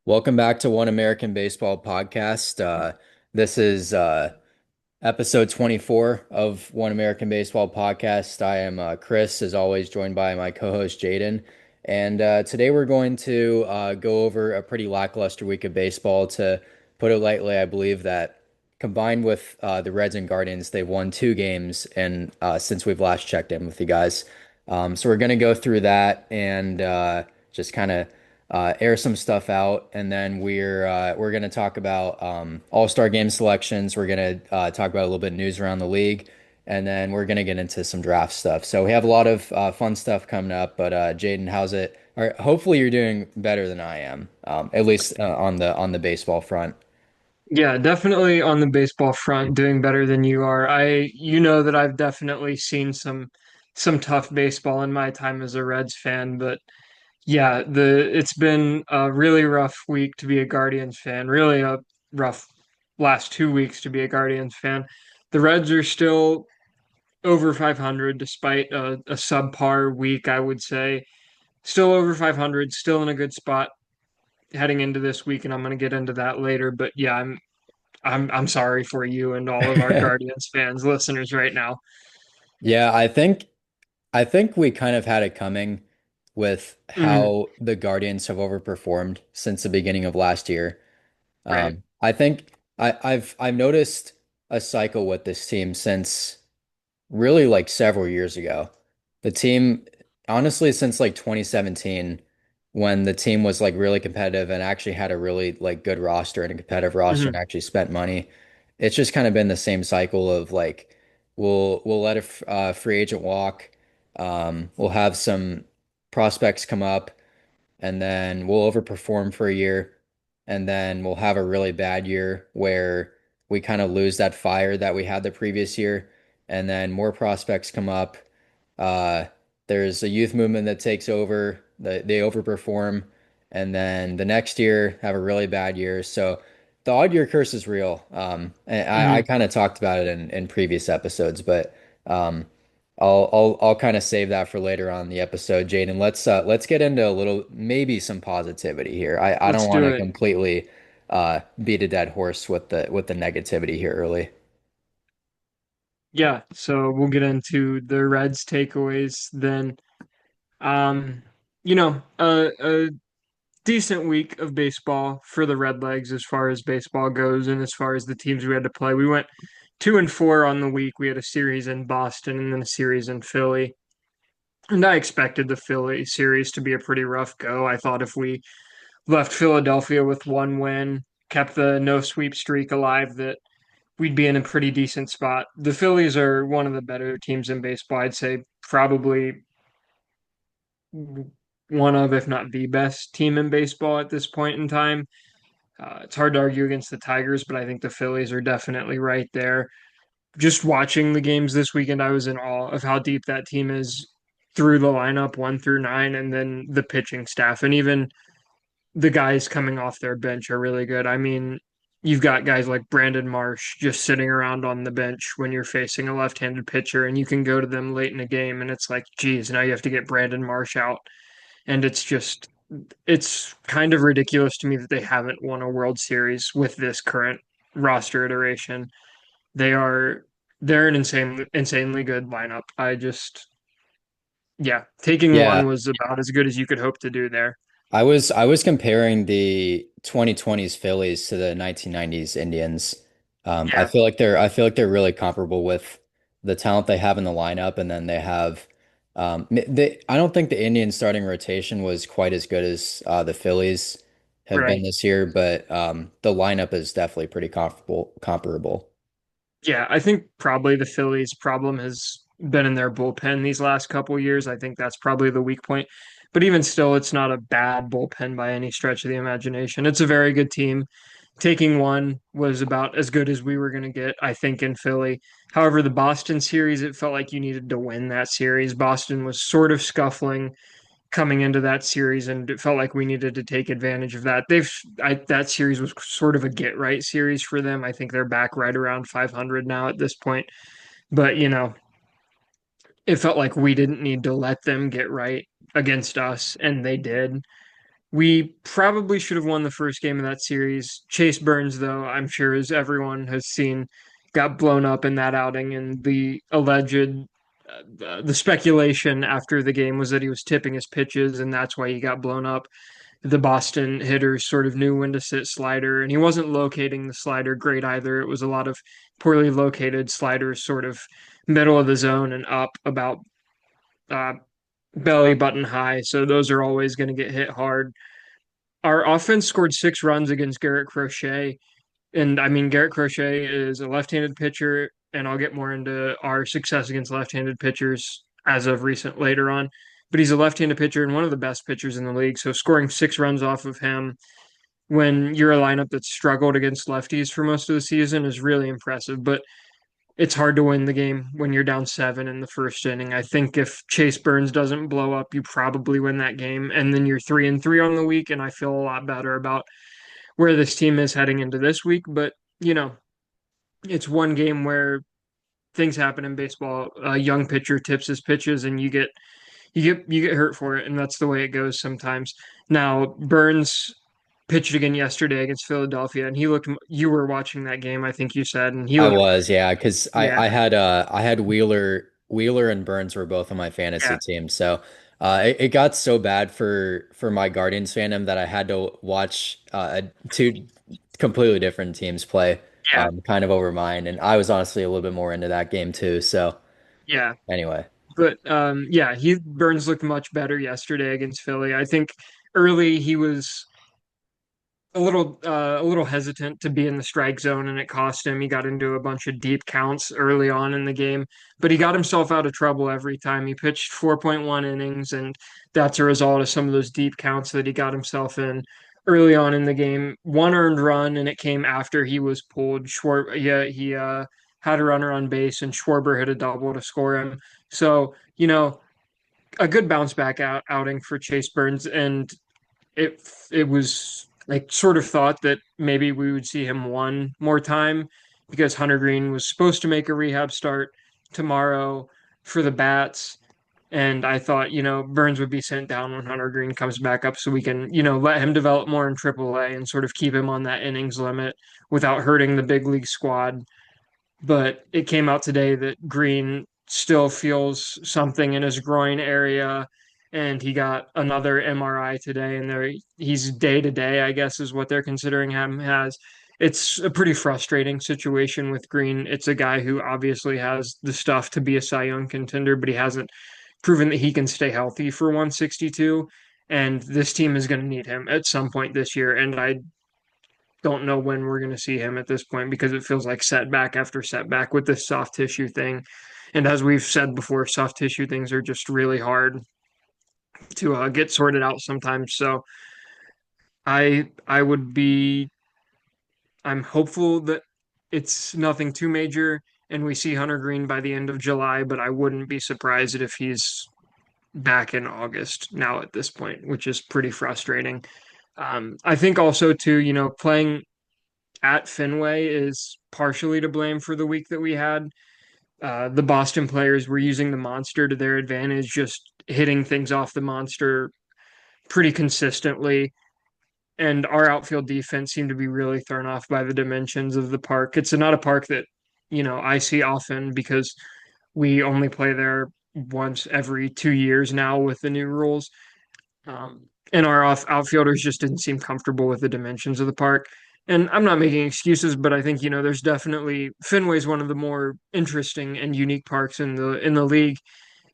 Welcome back to One American Baseball Podcast. This is episode 24 of One American Baseball Podcast. I am Chris, as always, joined by my co-host Jaden. And today we're going to go over a pretty lackluster week of baseball. To put it lightly, I believe that combined with the Reds and Guardians, they've won two games and since we've last checked in with you guys. So we're going to go through that and just kind of air some stuff out, and then we're gonna talk about All-Star game selections. We're gonna talk about a little bit of news around the league, and then we're gonna get into some draft stuff. So we have a lot of fun stuff coming up. But Jaden, how's it? Or hopefully you're doing better than I am, at least on the baseball front. Yeah, definitely on the baseball front, doing better than you are. You know that I've definitely seen some tough baseball in my time as a Reds fan, but yeah, the it's been a really rough week to be a Guardians fan. Really a rough last 2 weeks to be a Guardians fan. The Reds are still over 500 despite a subpar week, I would say. Still over 500, still in a good spot heading into this week, and I'm going to get into that later. But yeah, I'm sorry for you and all of our Guardians fans, listeners right now. Yeah, I think we kind of had it coming with Mhm. how the Guardians have overperformed since the beginning of last year. Right. I think I've noticed a cycle with this team since really like several years ago. The team, honestly, since like 2017, when the team was like really competitive and actually had a really like good roster and a competitive roster and Hmm. actually spent money, it's just kind of been the same cycle of like we'll let a free agent walk, we'll have some prospects come up and then we'll overperform for a year, and then we'll have a really bad year where we kind of lose that fire that we had the previous year, and then more prospects come up. Uh, there's a youth movement that takes over, they overperform, and then the next year have a really bad year. So the odd year curse is real. And I Hmm. kind of talked about it in previous episodes, but um, I'll kind of save that for later on in the episode, Jaden. Let's get into a little maybe some positivity here. I don't Let's want do to it. completely beat a dead horse with the negativity here early. Yeah, so we'll get into the Reds takeaways then. Um, a decent week of baseball for the Redlegs as far as baseball goes and as far as the teams we had to play. We went 2-4 on the week. We had a series in Boston and then a series in Philly. And I expected the Philly series to be a pretty rough go. I thought if we left Philadelphia with one win, kept the no sweep streak alive, that we'd be in a pretty decent spot. The Phillies are one of the better teams in baseball. I'd say probably one of, if not the best team in baseball at this point in time. It's hard to argue against the Tigers, but I think the Phillies are definitely right there. Just watching the games this weekend, I was in awe of how deep that team is through the lineup, 1 through 9, and then the pitching staff. And even the guys coming off their bench are really good. I mean, you've got guys like Brandon Marsh just sitting around on the bench when you're facing a left-handed pitcher, and you can go to them late in the game, and it's like, geez, now you have to get Brandon Marsh out, and it's kind of ridiculous to me that they haven't won a World Series with this current roster iteration. They are they're an insanely good lineup. Yeah, taking Yeah, one was about as good as you could hope to do there. I was comparing the 2020s Phillies to the 1990s Indians. Yeah, I feel like they're really comparable with the talent they have in the lineup, and then they have I don't think the Indians starting rotation was quite as good as the Phillies have been right. this year, but the lineup is definitely pretty comparable. Yeah, I think probably the Phillies' problem has been in their bullpen these last couple years. I think that's probably the weak point. But even still, it's not a bad bullpen by any stretch of the imagination. It's a very good team. Taking one was about as good as we were going to get, I think, in Philly. However, the Boston series, it felt like you needed to win that series. Boston was sort of scuffling coming into that series, and it felt like we needed to take advantage of that. That series was sort of a get right series for them. I think they're back right around 500 now at this point. But it felt like we didn't need to let them get right against us, and they did. We probably should have won the first game of that series. Chase Burns, though, I'm sure as everyone has seen, got blown up in that outing, and the speculation after the game was that he was tipping his pitches, and that's why he got blown up. The Boston hitters sort of knew when to sit slider, and he wasn't locating the slider great either. It was a lot of poorly located sliders, sort of middle of the zone and up about uh, belly button high. So those are always going to get hit hard. Our offense scored 6 runs against Garrett Crochet. And I mean, Garrett Crochet is a left-handed pitcher, and I'll get more into our success against left-handed pitchers as of recent later on. But he's a left-handed pitcher and one of the best pitchers in the league. So scoring 6 runs off of him when you're a lineup that's struggled against lefties for most of the season is really impressive. But it's hard to win the game when you're down 7 in the first inning. I think if Chase Burns doesn't blow up, you probably win that game. And then you're 3-3 on the week, and I feel a lot better about where this team is heading into this week. But, you know, it's one game where things happen in baseball. A young pitcher tips his pitches and you get hurt for it, and that's the way it goes sometimes. Now, Burns pitched again yesterday against Philadelphia, and he looked you were watching that game, I think you said, and he I looked was, yeah, because yeah, I had Wheeler and Burns were both on my fantasy yeah, team. So it got so bad for my Guardians fandom that I had to watch two completely different teams play yeah, kind of over mine. And I was honestly a little bit more into that game too. So yeah. anyway. But yeah, he Burns looked much better yesterday against Philly. I think early he was a little hesitant to be in the strike zone, and it cost him. He got into a bunch of deep counts early on in the game, but he got himself out of trouble every time. He pitched 4.1 innings, and that's a result of some of those deep counts that he got himself in early on in the game. One earned run, and it came after he was pulled. Yeah, he had a runner on base, and Schwarber hit a double to score him. So, a good bounce back outing for Chase Burns, and it was like sort of thought that maybe we would see him one more time because Hunter Green was supposed to make a rehab start tomorrow for the bats. And I thought, Burns would be sent down when Hunter Green comes back up so we can, let him develop more in AAA and sort of keep him on that innings limit without hurting the big league squad. But it came out today that Green still feels something in his groin area, and he got another MRI today, and he's day to day, I guess, is what they're considering him as. It's a pretty frustrating situation with Green. It's a guy who obviously has the stuff to be a Cy Young contender, but he hasn't proven that he can stay healthy for 162. And this team is going to need him at some point this year. And I don't know when we're going to see him at this point because it feels like setback after setback with this soft tissue thing. And as we've said before, soft tissue things are just really hard to get sorted out sometimes. So I would be I'm hopeful that it's nothing too major and we see Hunter Green by the end of July, but I wouldn't be surprised if he's back in August now at this point, which is pretty frustrating. I think also too, playing at Fenway is partially to blame for the week that we had. The Boston players were using the monster to their advantage, just hitting things off the monster pretty consistently. And our outfield defense seemed to be really thrown off by the dimensions of the park. It's not a park that, I see often because we only play there once every 2 years now with the new rules. And our outfielders just didn't seem comfortable with the dimensions of the park. And I'm not making excuses, but I think there's definitely Fenway's one of the more interesting and unique parks in the league,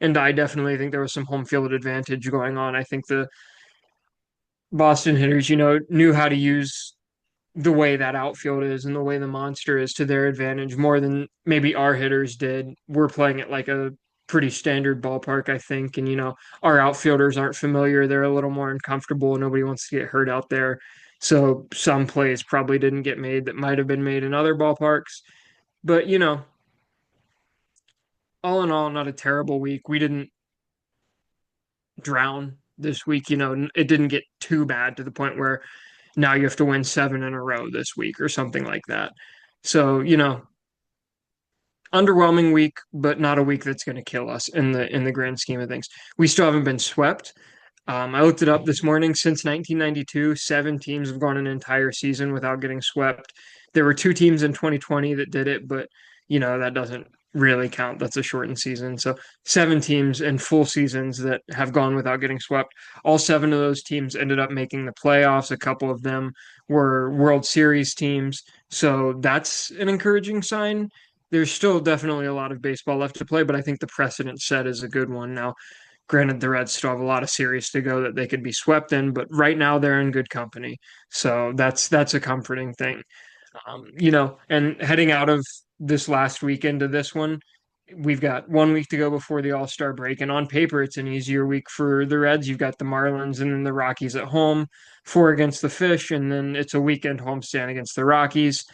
and I definitely think there was some home field advantage going on. I think the Boston hitters, knew how to use the way that outfield is and the way the monster is to their advantage more than maybe our hitters did. We're playing at like a pretty standard ballpark, I think. And, our outfielders aren't familiar. They're a little more uncomfortable. Nobody wants to get hurt out there. So some plays probably didn't get made that might have been made in other ballparks. But, all in all, not a terrible week. We didn't drown this week. It didn't get too bad to the point where now you have to win 7 in a row this week or something like that. So, underwhelming week, but not a week that's going to kill us in the grand scheme of things. We still haven't been swept. I looked it up this morning. Since 1992, seven teams have gone an entire season without getting swept. There were two teams in 2020 that did it, but that doesn't really count. That's a shortened season. So seven teams in full seasons that have gone without getting swept. All seven of those teams ended up making the playoffs. A couple of them were World Series teams. So that's an encouraging sign. There's still definitely a lot of baseball left to play, but I think the precedent set is a good one. Now, granted, the Reds still have a lot of series to go that they could be swept in, but right now they're in good company. So that's a comforting thing. And heading out of this last weekend to this one, we've got 1 week to go before the All-Star break. And on paper, it's an easier week for the Reds. You've got the Marlins and then the Rockies at home, four against the Fish, and then it's a weekend homestand against the Rockies.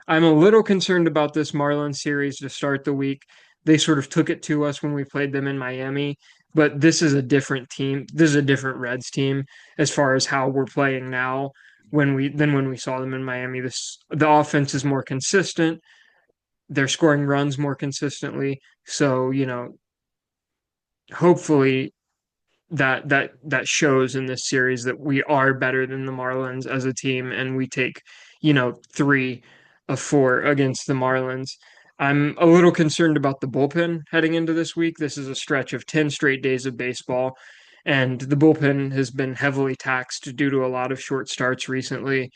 I'm a little concerned about this Marlins series to start the week. They sort of took it to us when we played them in Miami, but this is a different team. This is a different Reds team as far as how we're playing now when we saw them in Miami. The offense is more consistent. They're scoring runs more consistently. So, hopefully that shows in this series that we are better than the Marlins as a team, and we take, 3 of 4 against the Marlins. I'm a little concerned about the bullpen heading into this week. This is a stretch of 10 straight days of baseball, and the bullpen has been heavily taxed due to a lot of short starts recently.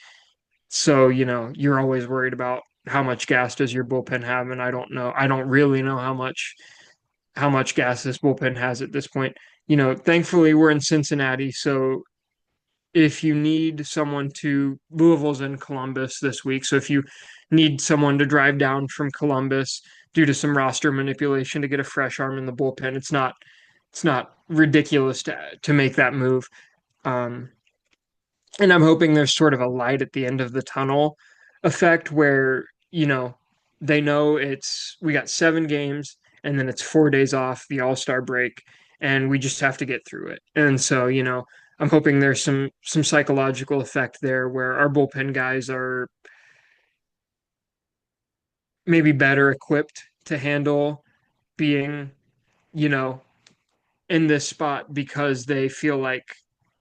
So, you're always worried about how much gas does your bullpen have, and I don't know. I don't really know how much gas this bullpen has at this point. Thankfully we're in Cincinnati, so if you need someone to Louisville's in Columbus this week, so if you need someone to drive down from Columbus due to some roster manipulation to get a fresh arm in the bullpen, it's not ridiculous to make that move. Um, and I'm hoping there's sort of a light at the end of the tunnel effect where, they know we got 7 games and then it's 4 days off the All-Star break and we just have to get through it. And so, I'm hoping there's some psychological effect there where our bullpen guys are maybe better equipped to handle being, you know, in this spot because they feel like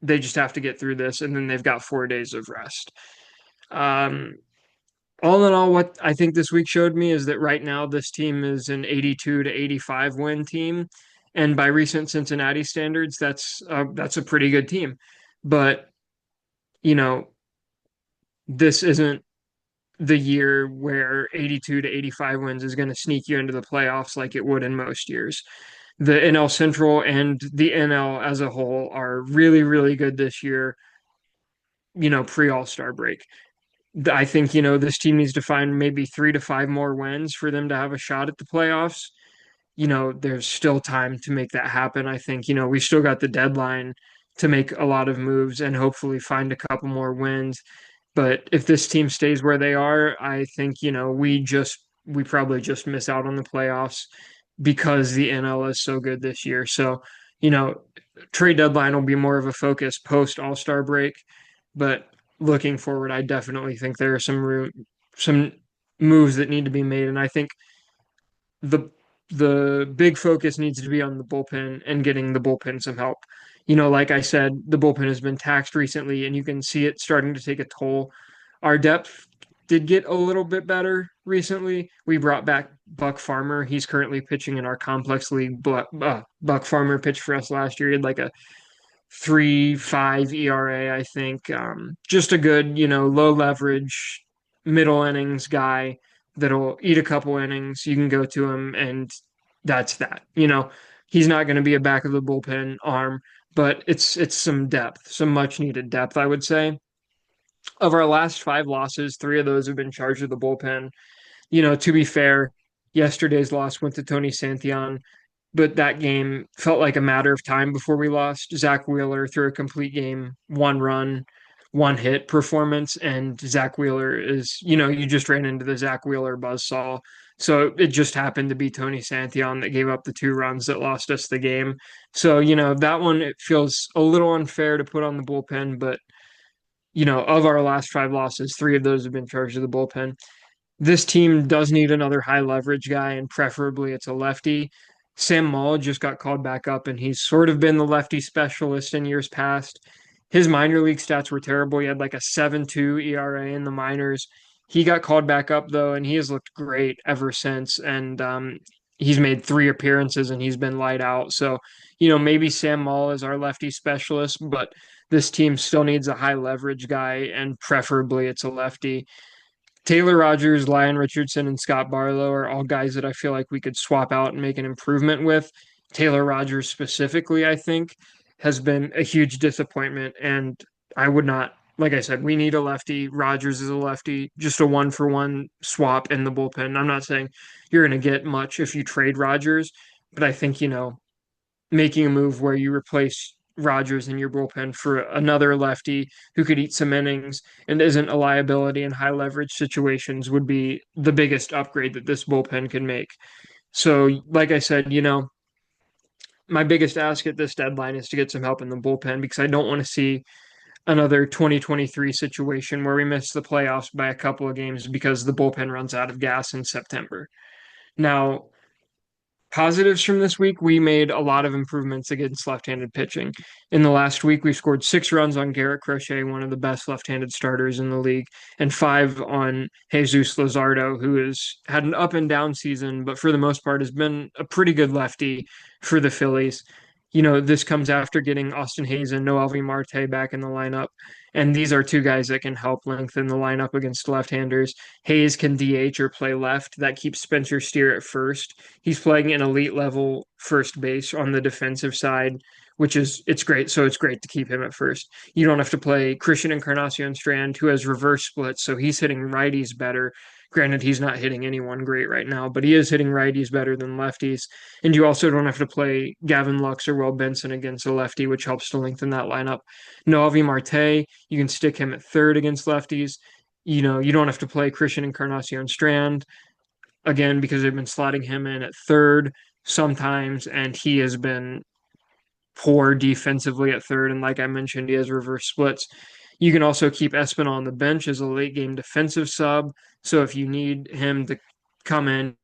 they just have to get through this and then they've got 4 days of rest. Um, all in all, what I think this week showed me is that right now this team is an 82 to 85 win team, and by recent Cincinnati standards, that's a pretty good team. But you know, this isn't the year where 82 to 85 wins is going to sneak you into the playoffs like it would in most years. The NL Central and the NL as a whole are really, really good this year, pre All-Star break. I think, this team needs to find maybe 3 to 5 more wins for them to have a shot at the playoffs. There's still time to make that happen. I think, we still got the deadline to make a lot of moves and hopefully find a couple more wins. But if this team stays where they are, I think, we probably just miss out on the playoffs because the NL is so good this year. So, you know, trade deadline will be more of a focus post All-Star break, but looking forward, I definitely think there are some moves that need to be made, and I think the the big focus needs to be on the bullpen and getting the bullpen some help. Like I said, the bullpen has been taxed recently, and you can see it starting to take a toll. Our depth did get a little bit better recently. We brought back Buck Farmer. He's currently pitching in our complex league. Buck Farmer pitched for us last year. He had like a 3.5 ERA, I think. Just a good, low leverage, middle innings guy that'll eat a couple innings. You can go to him, and that's that. He's not going to be a back of the bullpen arm, but it's some depth, some much needed depth, I would say. Of our last 5 losses, 3 of those have been charged with the bullpen. To be fair, yesterday's loss went to Tony Santillan, but that game felt like a matter of time before we lost. Zach Wheeler threw a complete game, 1 run, 1 hit performance, and Zach Wheeler is, you just ran into the Zach Wheeler buzzsaw. So it just happened to be Tony Santillan that gave up the 2 runs that lost us the game. So, that one, it feels a little unfair to put on the bullpen, but, of our last 5 losses, 3 of those have been charged to the bullpen. This team does need another high leverage guy, and preferably it's a lefty. Sam Maul just got called back up, and he's sort of been the lefty specialist in years past. His minor league stats were terrible. He had like a 7.2 ERA in the minors. He got called back up though, and he has looked great ever since. And he's made 3 appearances and he's been light out. So, maybe Sam Maul is our lefty specialist, but this team still needs a high leverage guy, and preferably it's a lefty. Taylor Rogers, Lyon Richardson, and Scott Barlow are all guys that I feel like we could swap out and make an improvement with. Taylor Rogers specifically, I think, has been a huge disappointment. And I would not, like I said, we need a lefty. Rogers is a lefty, just a 1-for-1 swap in the bullpen. I'm not saying you're going to get much if you trade Rogers, but I think, making a move where you replace Rogers in your bullpen for another lefty who could eat some innings and isn't a liability in high leverage situations would be the biggest upgrade that this bullpen can make. So, like I said, my biggest ask at this deadline is to get some help in the bullpen because I don't want to see another 2023 situation where we miss the playoffs by a couple of games because the bullpen runs out of gas in September. Now, positives from this week, we made a lot of improvements against left-handed pitching. In the last week, we scored 6 runs on Garrett Crochet, one of the best left-handed starters in the league, and 5 on Jesus Luzardo, who has had an up and down season, but for the most part has been a pretty good lefty for the Phillies. This comes after getting Austin Hayes and Noelvi Marte back in the lineup. And these are 2 guys that can help lengthen the lineup against left-handers. Hayes can DH or play left. That keeps Spencer Steer at first. He's playing an elite level first base on the defensive side, which is it's great. So it's great to keep him at first. You don't have to play Christian Encarnacion Strand, who has reverse splits, so he's hitting righties better. Granted, he's not hitting anyone great right now, but he is hitting righties better than lefties. And you also don't have to play Gavin Lux or Will Benson against a lefty, which helps to lengthen that lineup. Noelvi Marte, you can stick him at third against lefties. You don't have to play Christian Encarnacion Strand again because they've been slotting him in at third sometimes, and he has been poor defensively at third. And like I mentioned, he has reverse splits. You can also keep Espinal on the bench as a late game defensive sub. So if you need him to come in,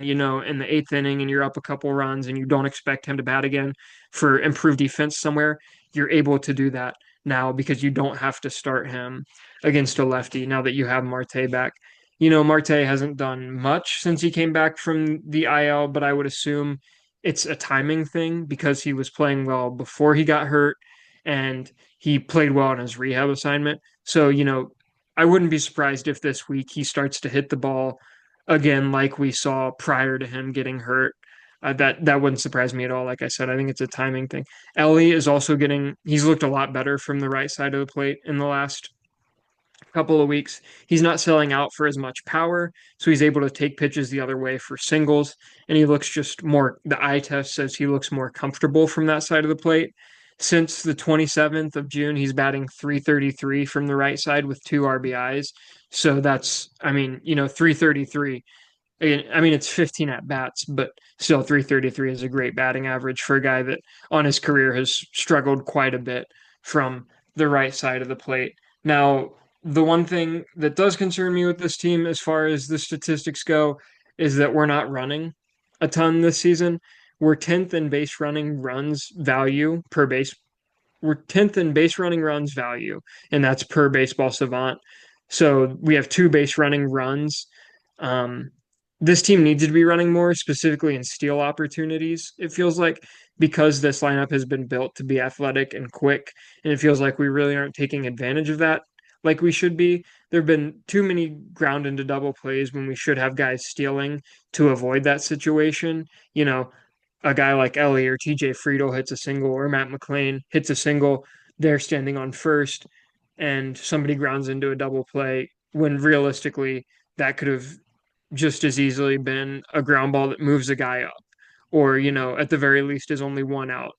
in the 8th inning and you're up a couple runs and you don't expect him to bat again for improved defense somewhere, you're able to do that now because you don't have to start him against a lefty now that you have Marte back. Marte hasn't done much since he came back from the IL, but I would assume it's a timing thing because he was playing well before he got hurt and he played well on his rehab assignment. So, I wouldn't be surprised if this week he starts to hit the ball again, like we saw prior to him getting hurt. That wouldn't surprise me at all. Like I said, I think it's a timing thing. Ellie is also he's looked a lot better from the right side of the plate in the last couple of weeks. He's not selling out for as much power, so he's able to take pitches the other way for singles, and he looks just more, the eye test says he looks more comfortable from that side of the plate. Since the 27th of June, he's batting 333 from the right side with 2 RBIs. So that's, 333. It's 15 at bats, but still 333 is a great batting average for a guy that on his career has struggled quite a bit from the right side of the plate. Now, the one thing that does concern me with this team, as far as the statistics go, is that we're not running a ton this season. We're 10th in base running runs value per base. We're 10th in base running runs value, and that's per baseball savant. So we have 2 base running runs. Um, this team needs to be running more, specifically in steal opportunities, it feels like, because this lineup has been built to be athletic and quick, and it feels like we really aren't taking advantage of that like we should be. There have been too many ground into double plays when we should have guys stealing to avoid that situation. A guy like Ellie or TJ Friedel hits a single, or Matt McLean hits a single, they're standing on first, and somebody grounds into a double play when realistically that could have just as easily been a ground ball that moves a guy up, or, at the very least is only 1 out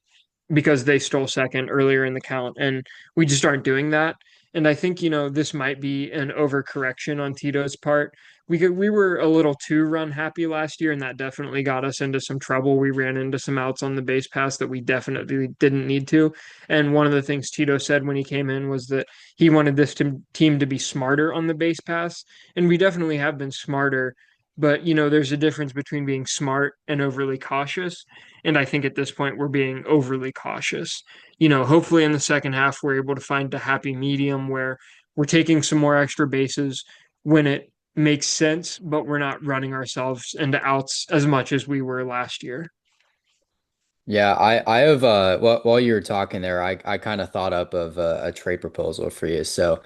because they stole second earlier in the count. And we just aren't doing that. And I think, this might be an overcorrection on Tito's part. We were a little too run happy last year, and that definitely got us into some trouble. We ran into some outs on the base pass that we definitely didn't need to. And one of the things Tito said when he came in was that he wanted this team to be smarter on the base pass. And we definitely have been smarter But, there's a difference between being smart and overly cautious. And I think at this point, we're being overly cautious. Hopefully in the second half, we're able to find the happy medium where we're taking some more extra bases when it makes sense, but we're not running ourselves into outs as much as we were last year. Yeah, I have while you were talking there, I kind of thought up of a trade proposal for you. So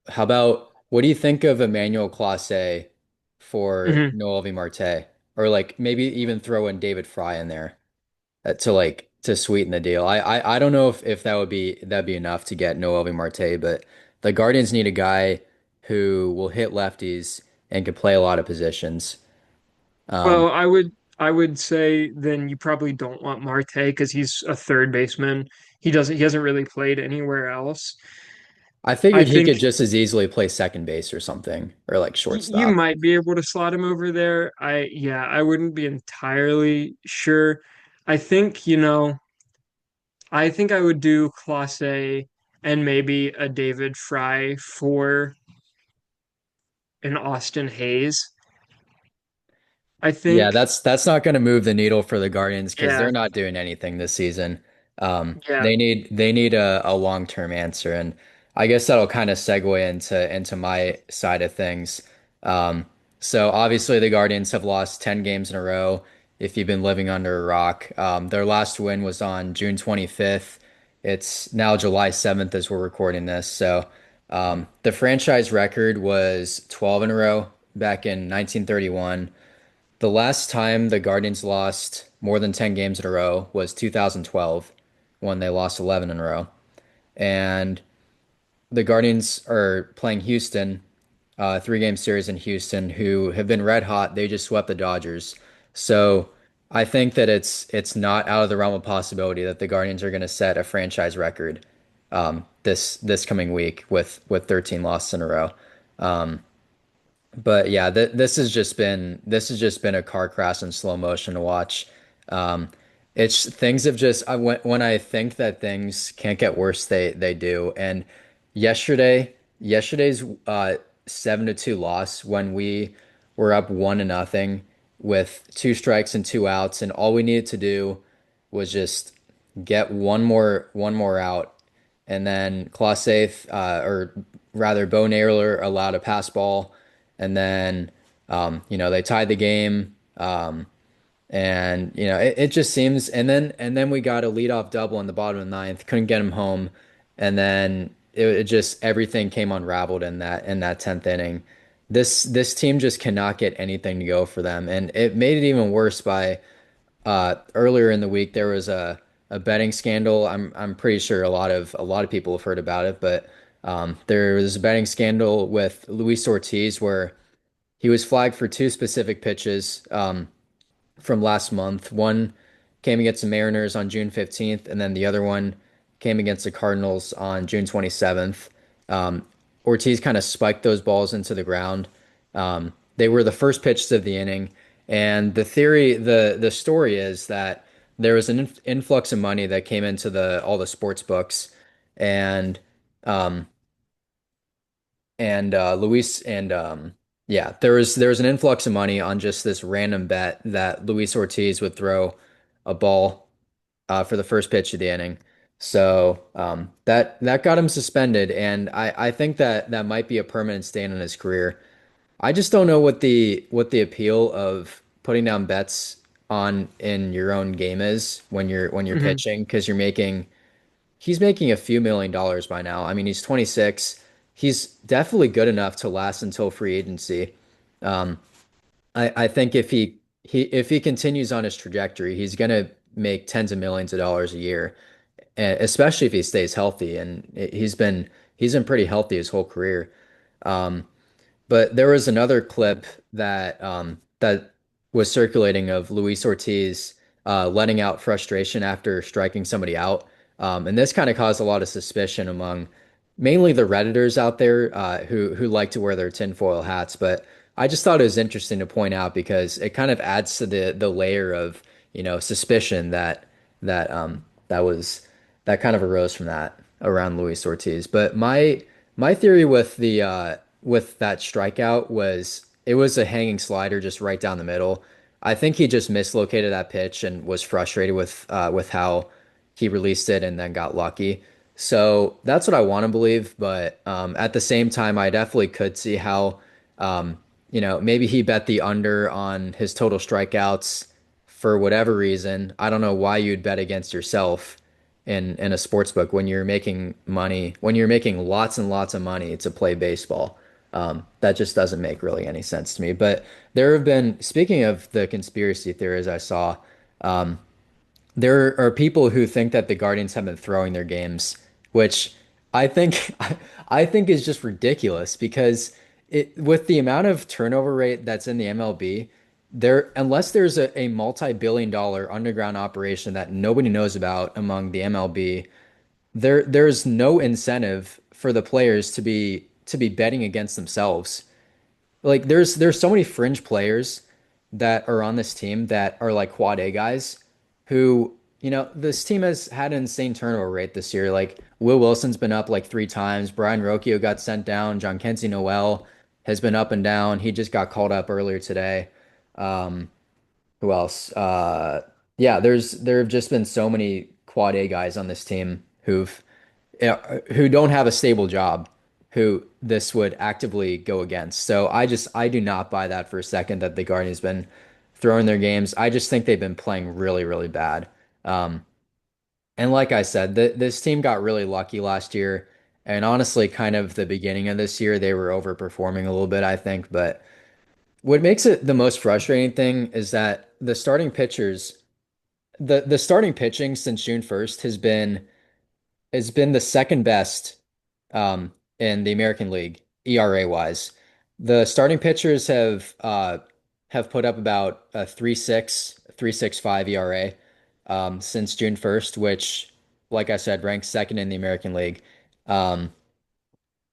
how about what do you think of Emmanuel Clase for Mhm. Noelvi Marte? Or like maybe even throw in David Fry in there to like to sweeten the deal. I don't know if that'd be enough to get Noelvi Marte, but the Guardians need a guy who will hit lefties and can play a lot of positions. Um, Well, I would say then you probably don't want Marte because he's a third baseman. He hasn't really played anywhere else. I I figured he think could just as easily play second base or something, or like you shortstop. might be able to slot him over there. Yeah, I wouldn't be entirely sure. I think, I think I would do Clase and maybe a David Fry for an Austin Hayes. I Yeah, think, that's not going to move the needle for the Guardians because yeah, they're not doing anything this season. yeah. They need a long-term answer, and I guess that'll kind of segue into my side of things. Um, so obviously the Guardians have lost 10 games in a row. If you've been living under a rock, their last win was on June 25th. It's now July 7th as we're recording this. So the franchise record was 12 in a row back in 1931. The last time the Guardians lost more than 10 games in a row was 2012 when they lost 11 in a row. And the Guardians are playing Houston, three-game series in Houston, who have been red hot. They just swept the Dodgers. So I think that it's not out of the realm of possibility that the Guardians are going to set a franchise record this coming week with 13 losses in a row. But yeah, this has just been a car crash in slow motion to watch. Um, it's things have just when I think that things can't get worse, they do. And yesterday's 7-2 loss when we were up 1-0 with two strikes and two outs, and all we needed to do was just get one more out, and then Clauseith, or rather Bo Naylor allowed a pass ball, and then they tied the game. And it just seems, and then we got a leadoff double in the bottom of the ninth, couldn't get him home, and then it just everything came unraveled in that 10th inning. This team just cannot get anything to go for them, and it made it even worse by earlier in the week there was a betting scandal. I'm pretty sure a lot of people have heard about it, but there was a betting scandal with Luis Ortiz where he was flagged for two specific pitches from last month. One came against the Mariners on June 15th, and then the other one came against the Cardinals on June 27th. Um, Ortiz kind of spiked those balls into the ground. They were the first pitches of the inning, and the story is that there was an influx of money that came into the all the sports books, and um, Luis and yeah, there was an influx of money on just this random bet that Luis Ortiz would throw a ball for the first pitch of the inning. So that got him suspended, and I think that that might be a permanent stain on his career. I just don't know what the appeal of putting down bets on in your own game is when you're Mhm. pitching because he's making a few $1 million by now. I mean, he's 26. He's definitely good enough to last until free agency. Um, I think if he continues on his trajectory, he's gonna make tens of millions of dollars a year, especially if he stays healthy. And he's been pretty healthy his whole career. Um, but there was another clip that was circulating of Luis Ortiz letting out frustration after striking somebody out, and this kind of caused a lot of suspicion among mainly the Redditors out there who like to wear their tinfoil hats. But I just thought it was interesting to point out because it kind of adds to the layer of suspicion that was that kind of arose from that around Luis Ortiz. But my theory with the with that strikeout was it was a hanging slider just right down the middle. I think he just mislocated that pitch and was frustrated with how he released it and then got lucky. So that's what I want to believe. But at the same time, I definitely could see how maybe he bet the under on his total strikeouts for whatever reason. I don't know why you'd bet against yourself in a sports book when you're making money, when you're making lots and lots of money to play baseball. That just doesn't make really any sense to me. But there have been, speaking of the conspiracy theories I saw, um, there are people who think that the Guardians have been throwing their games, which I think I think is just ridiculous because with the amount of turnover rate that's in the MLB, there unless there's a multi-billion dollar underground operation that nobody knows about among the MLB, there's no incentive for the players to be betting against themselves. Like there's so many fringe players that are on this team that are like quad A guys who, this team has had an insane turnover rate this year. Like Will Wilson's been up like three times. Brian Rocchio got sent down. John Kenzie Noel has been up and down. He just got called up earlier today. Um, who else? Yeah, there have just been so many quad A guys on this team who don't have a stable job, who this would actively go against. So I do not buy that for a second that the Guardians been throwing their games. I just think they've been playing really, really bad. Um, and like I said, this team got really lucky last year. And honestly, kind of the beginning of this year, they were overperforming a little bit, I think. But what makes it the most frustrating thing is that the starting pitching since June 1st has been the second best in the American League ERA wise. The starting pitchers have put up about a 3.6, 3.65 ERA since June 1st, which, like I said, ranks second in the American League. Um,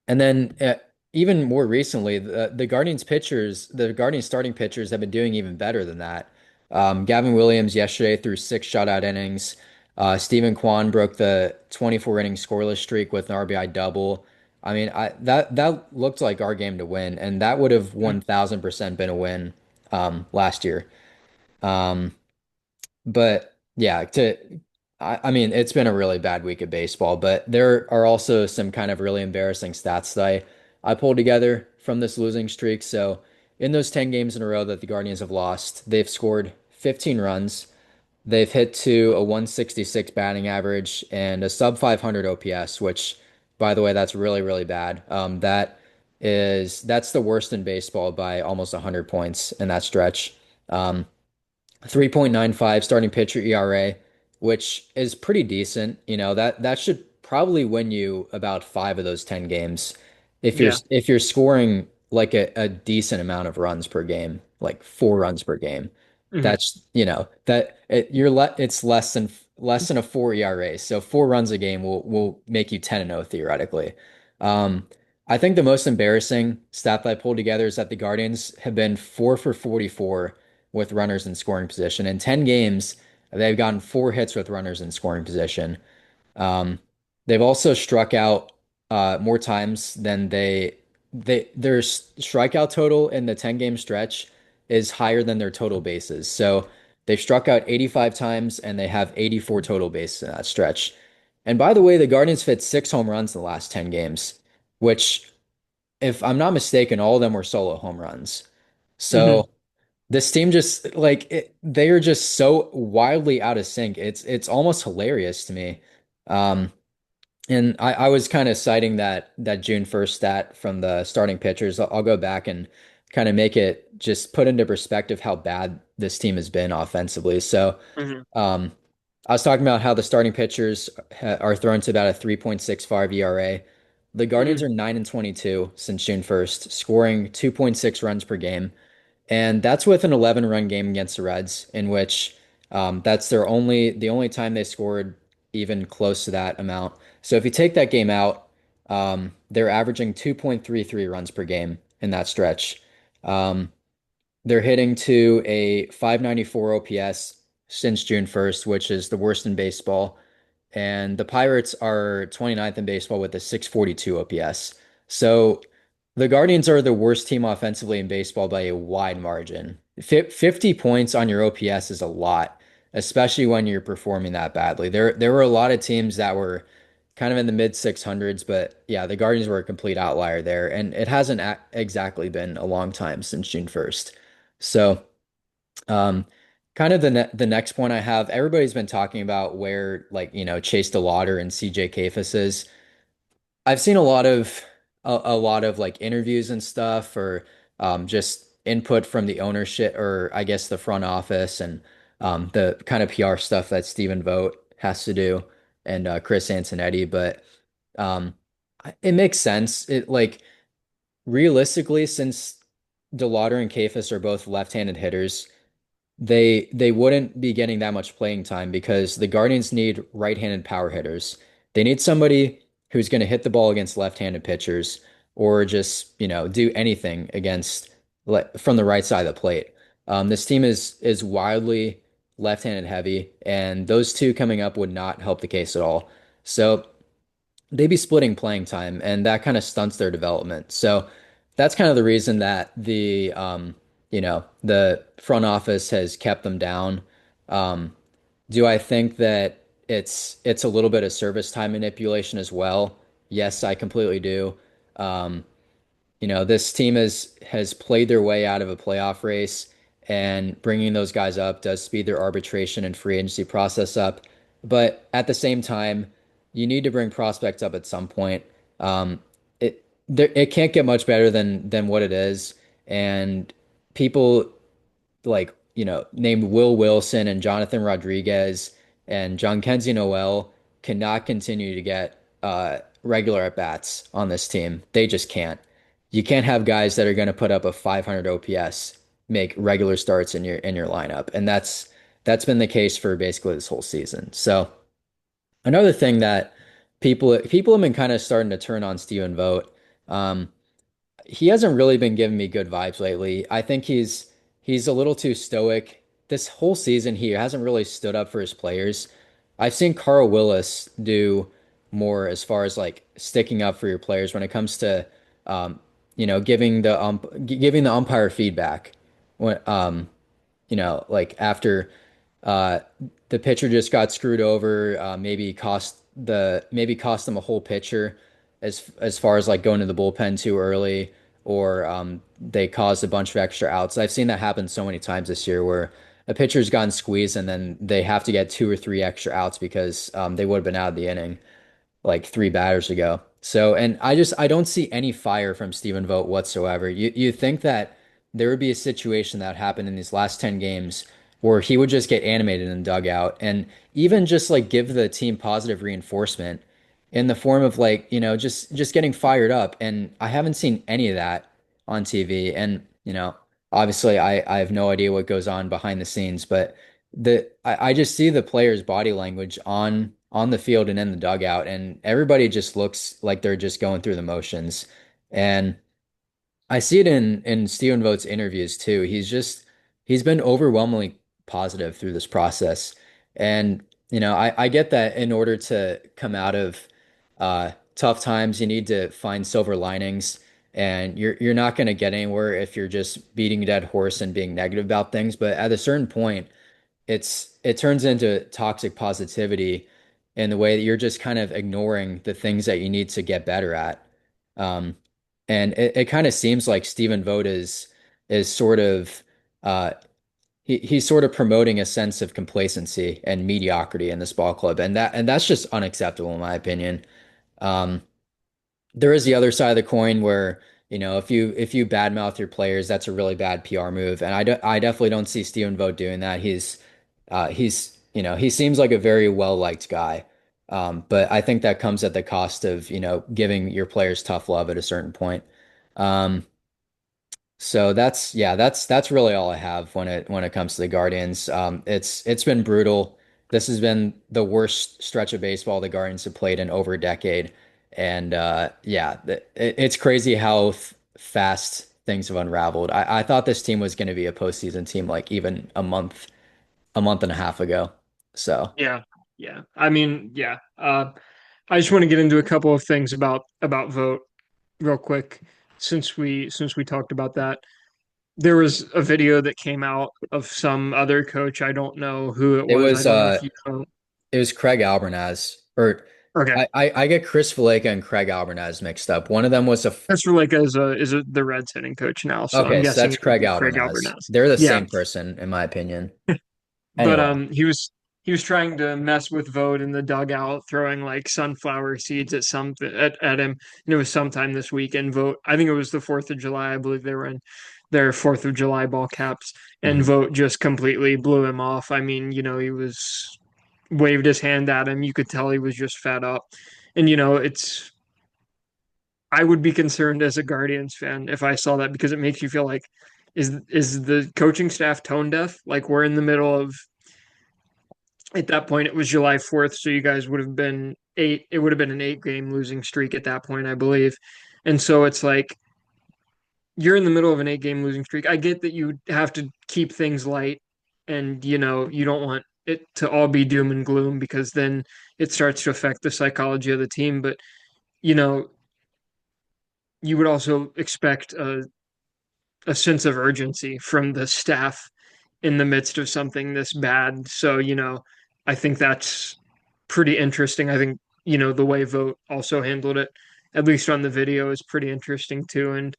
and then even more recently, the Guardians starting pitchers have been doing even better than that. Gavin Williams yesterday threw six shutout innings. Stephen Kwan broke the 24 inning scoreless streak with an RBI double. I mean, that looked like our game to win, and that would have Mhm. 1000% been a win last year. Um, but yeah, I mean, it's been a really bad week of baseball, but there are also some kind of really embarrassing stats that I pulled together from this losing streak. So in those 10 games in a row that the Guardians have lost, they've scored 15 runs. They've hit to a 166 batting average and a sub 500 OPS, which, by the way, that's really, really bad. That's the worst in baseball by almost 100 points in that stretch. Um, 3.95 starting pitcher ERA, which is pretty decent. That should probably win you about five of those 10 games. If you're Yeah. if you're scoring like a decent amount of runs per game, like 4 runs per game, Hmm. that's that it's less than a 4 ERA. So 4 runs a game will make you 10-0 theoretically. Um, I think the most embarrassing stat that I pulled together is that the Guardians have been 4 for 44 with runners in scoring position. In 10 games, they've gotten 4 hits with runners in scoring position. Um, they've also struck out more times than their strikeout total in the 10 game stretch is higher than their total bases. So they've struck out 85 times and they have 84 total bases in that stretch. And by the way, the Guardians hit 6 home runs in the last 10 games, which, if I'm not mistaken, all of them were solo home runs. Hmm. So this team just they are just so wildly out of sync. It's almost hilarious to me. Um, and I was kind of citing that June 1st stat from the starting pitchers. I'll go back and kind of make it just put into perspective how bad this team has been offensively. So Hmm. um, I was talking about how the starting pitchers are thrown to about a 3.65 ERA. The Guardians Hmm. are 9 and 22 since June 1st, scoring 2.6 runs per game. And that's with an 11 run game against the Reds, in which that's the only time they scored even close to that amount. So if you take that game out, they're averaging 2.33 runs per game in that stretch. Um, they're hitting to a 594 OPS since June 1st, which is the worst in baseball. And the Pirates are 29th in baseball with a 642 OPS. So The Guardians are the worst team offensively in baseball by a wide margin. 50 points on your OPS is a lot, especially when you're performing that badly. There were a lot of teams that were kind of in the mid 600s, but yeah, the Guardians were a complete outlier there, and it hasn't exactly been a long time since June 1st. So, um, kind of the next point I have, everybody's been talking about where like, Chase DeLauter and CJ Kafis is. I've seen a lot of like interviews and stuff or just input from the ownership or I guess the front office and the kind of PR stuff that Stephen Vogt has to do and Chris Antonetti, but um, it makes sense. It like realistically, since DeLauter and Kafis are both left-handed hitters, they wouldn't be getting that much playing time because the Guardians need right-handed power hitters. They need somebody who's going to hit the ball against left-handed pitchers or just, do anything against from the right side of the plate. This team is wildly left-handed heavy, and those two coming up would not help the case at all. So they'd be splitting playing time, and that kind of stunts their development. So that's kind of the reason that the front office has kept them down. Um, do I think that it's a little bit of service time manipulation as well? Yes, I completely do. Um, this team has played their way out of a playoff race, and bringing those guys up does speed their arbitration and free agency process up. But at the same time, you need to bring prospects up at some point. Um, it can't get much better than what it is, and people like, named Will Wilson and Jonathan Rodriguez and John Kenzie Noel cannot continue to get regular at bats on this team. They just can't. You can't have guys that are going to put up a 500 OPS make regular starts in your lineup, and that's been the case for basically this whole season. So another thing that people have been kind of starting to turn on Steven Vogt. Um, he hasn't really been giving me good vibes lately. I think he's a little too stoic. This whole season, he hasn't really stood up for his players. I've seen Carl Willis do more as far as like sticking up for your players when it comes to giving the umpire feedback when like after uh, the pitcher just got screwed over, maybe cost them a whole pitcher as far as like going to the bullpen too early, or they caused a bunch of extra outs. I've seen that happen so many times this year where a pitcher's gotten squeezed and then they have to get two or three extra outs because they would have been out of the inning like three batters ago. So, and I don't see any fire from Stephen Vogt whatsoever. You think that there would be a situation that happened in these last 10 games where he would just get animated in the dugout and even just like give the team positive reinforcement in the form of like, just getting fired up. And I haven't seen any of that on TV. And, obviously I have no idea what goes on behind the scenes, but I just see the players' body language on the field and in the dugout, and everybody just looks like they're just going through the motions. And I see it in Stephen Vogt's interviews too. He's been overwhelmingly positive through this process. And I get that in order to come out of tough times, you need to find silver linings. And you're not going to get anywhere if you're just beating a dead horse and being negative about things. But at a certain point, it turns into toxic positivity in the way that you're just kind of ignoring the things that you need to get better at. Um, and it kind of seems like Stephen Vogt is sort of uh, he's sort of promoting a sense of complacency and mediocrity in this ball club, and that's just unacceptable in my opinion. Um, there is the other side of the coin where, if you badmouth your players, that's a really bad PR move. And I definitely don't see Steven Vogt doing that. He seems like a very well-liked guy. But I think that comes at the cost of, giving your players tough love at a certain point. Um, so that's really all I have when it comes to the Guardians. It's been brutal. This has been the worst stretch of baseball the Guardians have played in over a decade, and it's crazy how fast things have unraveled. I thought this team was going to be a postseason team like even a month and a half ago. So Yeah, yeah. I mean, yeah. I just want to get into a couple of things about vote real quick. since we talked about that, there was a video that came out of some other coach. I don't know who it It was. I was don't know if you know. Craig Albernaz, or Okay. I get Chris Valaika and Craig Albernaz mixed up. One of them was Pastroleka is the Reds hitting coach now, so I'm okay, so guessing that's it would Craig be Craig Albernaz. Albernaz. They're the Yeah, same person in my opinion. but Anyway, he was trying to mess with Vogt in the dugout, throwing like sunflower seeds at at him, and it was sometime this week. And Vogt, I think it was the Fourth of July. I believe they were in their Fourth of July ball caps, and mhm. Vogt just completely blew him off. I mean, he was waved his hand at him. You could tell he was just fed up, and it's I would be concerned as a Guardians fan if I saw that because it makes you feel like is the coaching staff tone deaf? Like we're in the middle of at that point it was July 4th, so you guys would have been eight it would have been an 8 game losing streak at that point, I believe. And so it's like you're in the middle of an 8 game losing streak. I get that you have to keep things light and you don't want it to all be doom and gloom because then it starts to affect the psychology of the team, but you know, you would also expect a sense of urgency from the staff in the midst of something this bad. So, I think that's pretty interesting. I think, the way Vote also handled it, at least on the video, is pretty interesting too. And,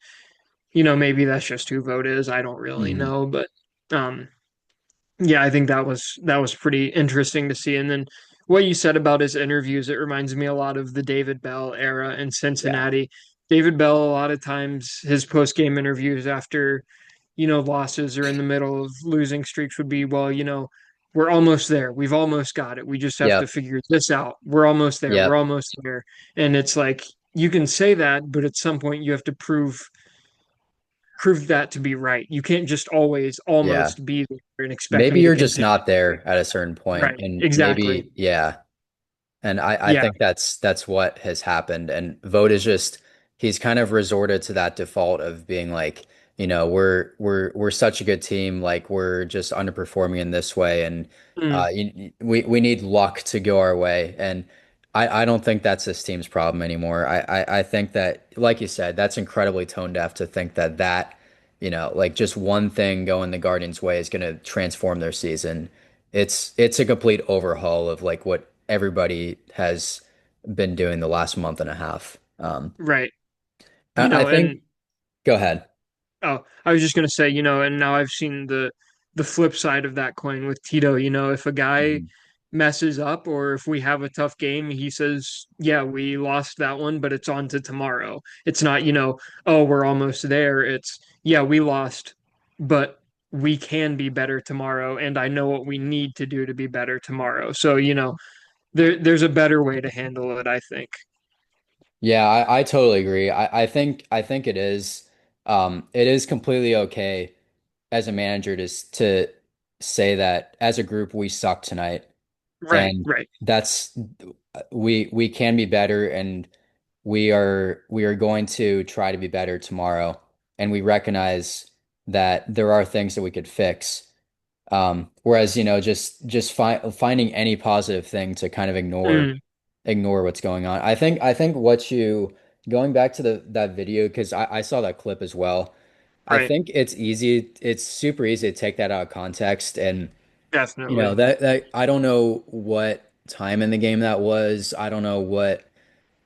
maybe that's just who Vote is. I don't really Mhm. know, but um yeah, I think that was pretty interesting to see. And then what you said about his interviews, it reminds me a lot of the David Bell era in Yeah. Cincinnati. David Bell, a lot of times his post-game interviews after, losses or in the middle of losing streaks would be, well, we're almost there. We've almost got it. We just have to Yep. figure this out. We're almost there. We're Yep. almost there. And it's like you can say that, but at some point you have to prove that to be right. You can't just always Yeah. almost be there and expect Maybe me to you're just continue. not there at a certain point, Right. and Exactly. maybe, yeah. And I Yeah. think that's what has happened. And Vogt is just he's kind of resorted to that default of being like, we're such a good team, like we're just underperforming in this way, and Mm, we need luck to go our way. And I don't think that's this team's problem anymore. I think that, like you said, that's incredibly tone deaf to think that, like just one thing going the Guardians' way is going to transform their season. It's a complete overhaul of like what everybody has been doing the last month and a half. right. I think, And go ahead. oh, I was just gonna say, and now I've seen the flip side of that coin with Tito. If a guy Mhm. messes up or if we have a tough game, he says, "Yeah, we lost that one, but it's on to tomorrow." It's not, "Oh, we're almost there." It's, "Yeah, we lost, but we can be better tomorrow, and I know what we need to do to be better tomorrow." So, there's a better way to handle it, I think. Yeah, I totally agree. I think it is completely okay as a manager to say that as a group we suck tonight, Right, and right, that's we can be better, and we are going to try to be better tomorrow, and we recognize that there are things that we could fix. Whereas, just finding any positive thing to kind of mm, ignore what's going on. I think what you going back to that video, because I saw that clip as well. I right, think it's super easy to take that out of context, and definitely, that I don't know what time in the game that was. I don't know what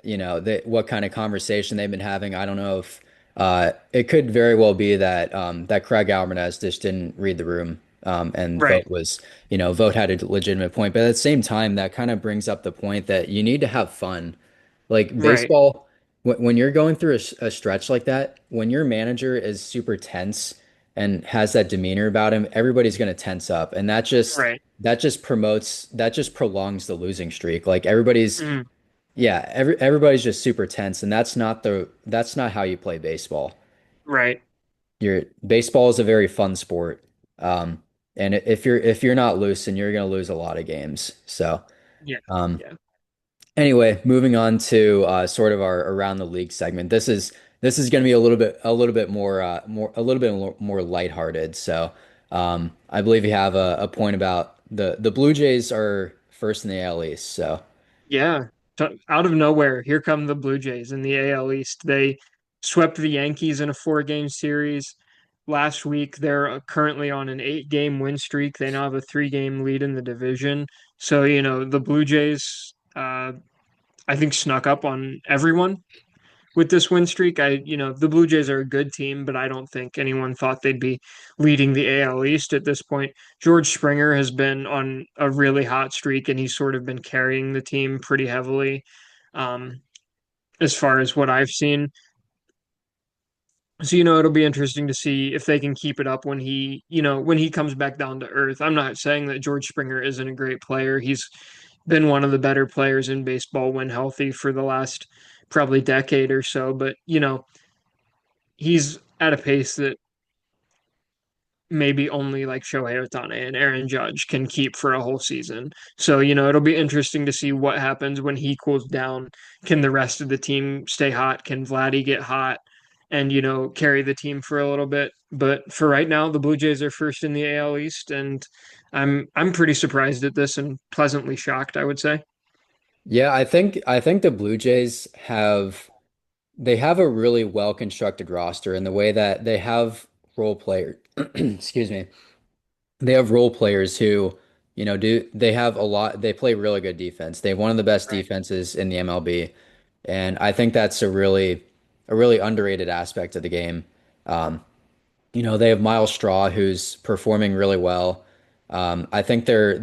kind of conversation they've been having. I don't know if it could very well be that Craig Alvarez just didn't read the room, and right, Vogt had a legitimate point. But at the same time, that kind of brings up the point that you need to have fun. Like right, baseball, when you're going through a stretch like that, when your manager is super tense and has that demeanor about him, everybody's going to tense up, and right, that just prolongs the losing streak. Like everybody's mm, yeah, everybody's just super tense, and that's not how you play baseball. right, Your baseball is a very fun sport. And if you're not loose, then you're gonna lose a lot of games. So, yeah, um, yeah, anyway, moving on to sort of our around the league segment. This is gonna be a little bit more more lighthearted. So, I believe you have a point about the Blue Jays are first in the AL East. So, yeah. So out of nowhere, here come the Blue Jays in the AL East. swept the Yankees in a 4-game series last week. They're currently on an 8-game win streak. They now have a 3-game lead in the division. So, the Blue Jays, I think, snuck up on everyone with this win streak. The Blue Jays are a good team, but I don't think anyone thought they'd be leading the AL East at this point. George Springer has been on a really hot streak, and he's sort of been carrying the team pretty heavily, um, as far as what I've seen. So, it'll be interesting to see if they can keep it up when he comes back down to earth. I'm not saying that George Springer isn't a great player. He's been one of the better players in baseball when healthy for the last probably decade or so, but he's at a pace that maybe only like Shohei Ohtani and Aaron Judge can keep for a whole season. So, it'll be interesting to see what happens when he cools down. Can the rest of the team stay hot? Can Vladdy get hot and, carry the team for a little bit? But for right now, the Blue Jays are first in the AL East, and I'm pretty surprised at this and pleasantly shocked, I would say. Yeah, I think the Blue Jays they have a really well constructed roster in the way that they have role players. Excuse me. They have role players who, do they have a lot, they play really good defense. They have one of the best Right. defenses in the MLB. And I think that's a really underrated aspect of the game. Um, they have Miles Straw who's performing really well. I think they're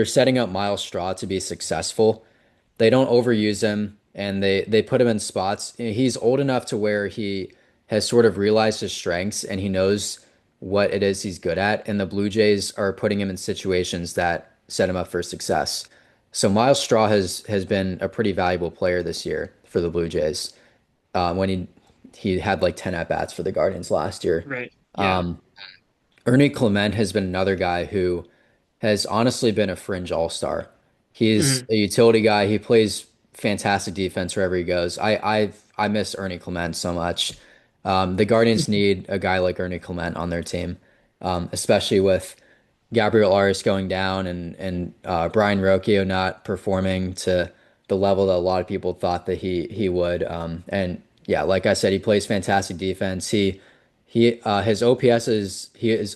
setting up Miles Straw to be successful. They don't overuse him and they put him in spots. He's old enough to where he has sort of realized his strengths and he knows what it is he's good at. And the Blue Jays are putting him in situations that set him up for success. So Miles Straw has been a pretty valuable player this year for the Blue Jays. When he had like 10 at bats for the Guardians last year. Right. Yeah. Um, Ernie Clement has been another guy who has honestly been a fringe all-star. He's Mhm. a utility guy. He plays fantastic defense wherever he goes. I miss Ernie Clement so much. The Guardians need a guy like Ernie Clement on their team, especially with Gabriel Arias going down and Brian Rocchio not performing to the level that a lot of people thought that he would. And yeah, like I said, he plays fantastic defense. His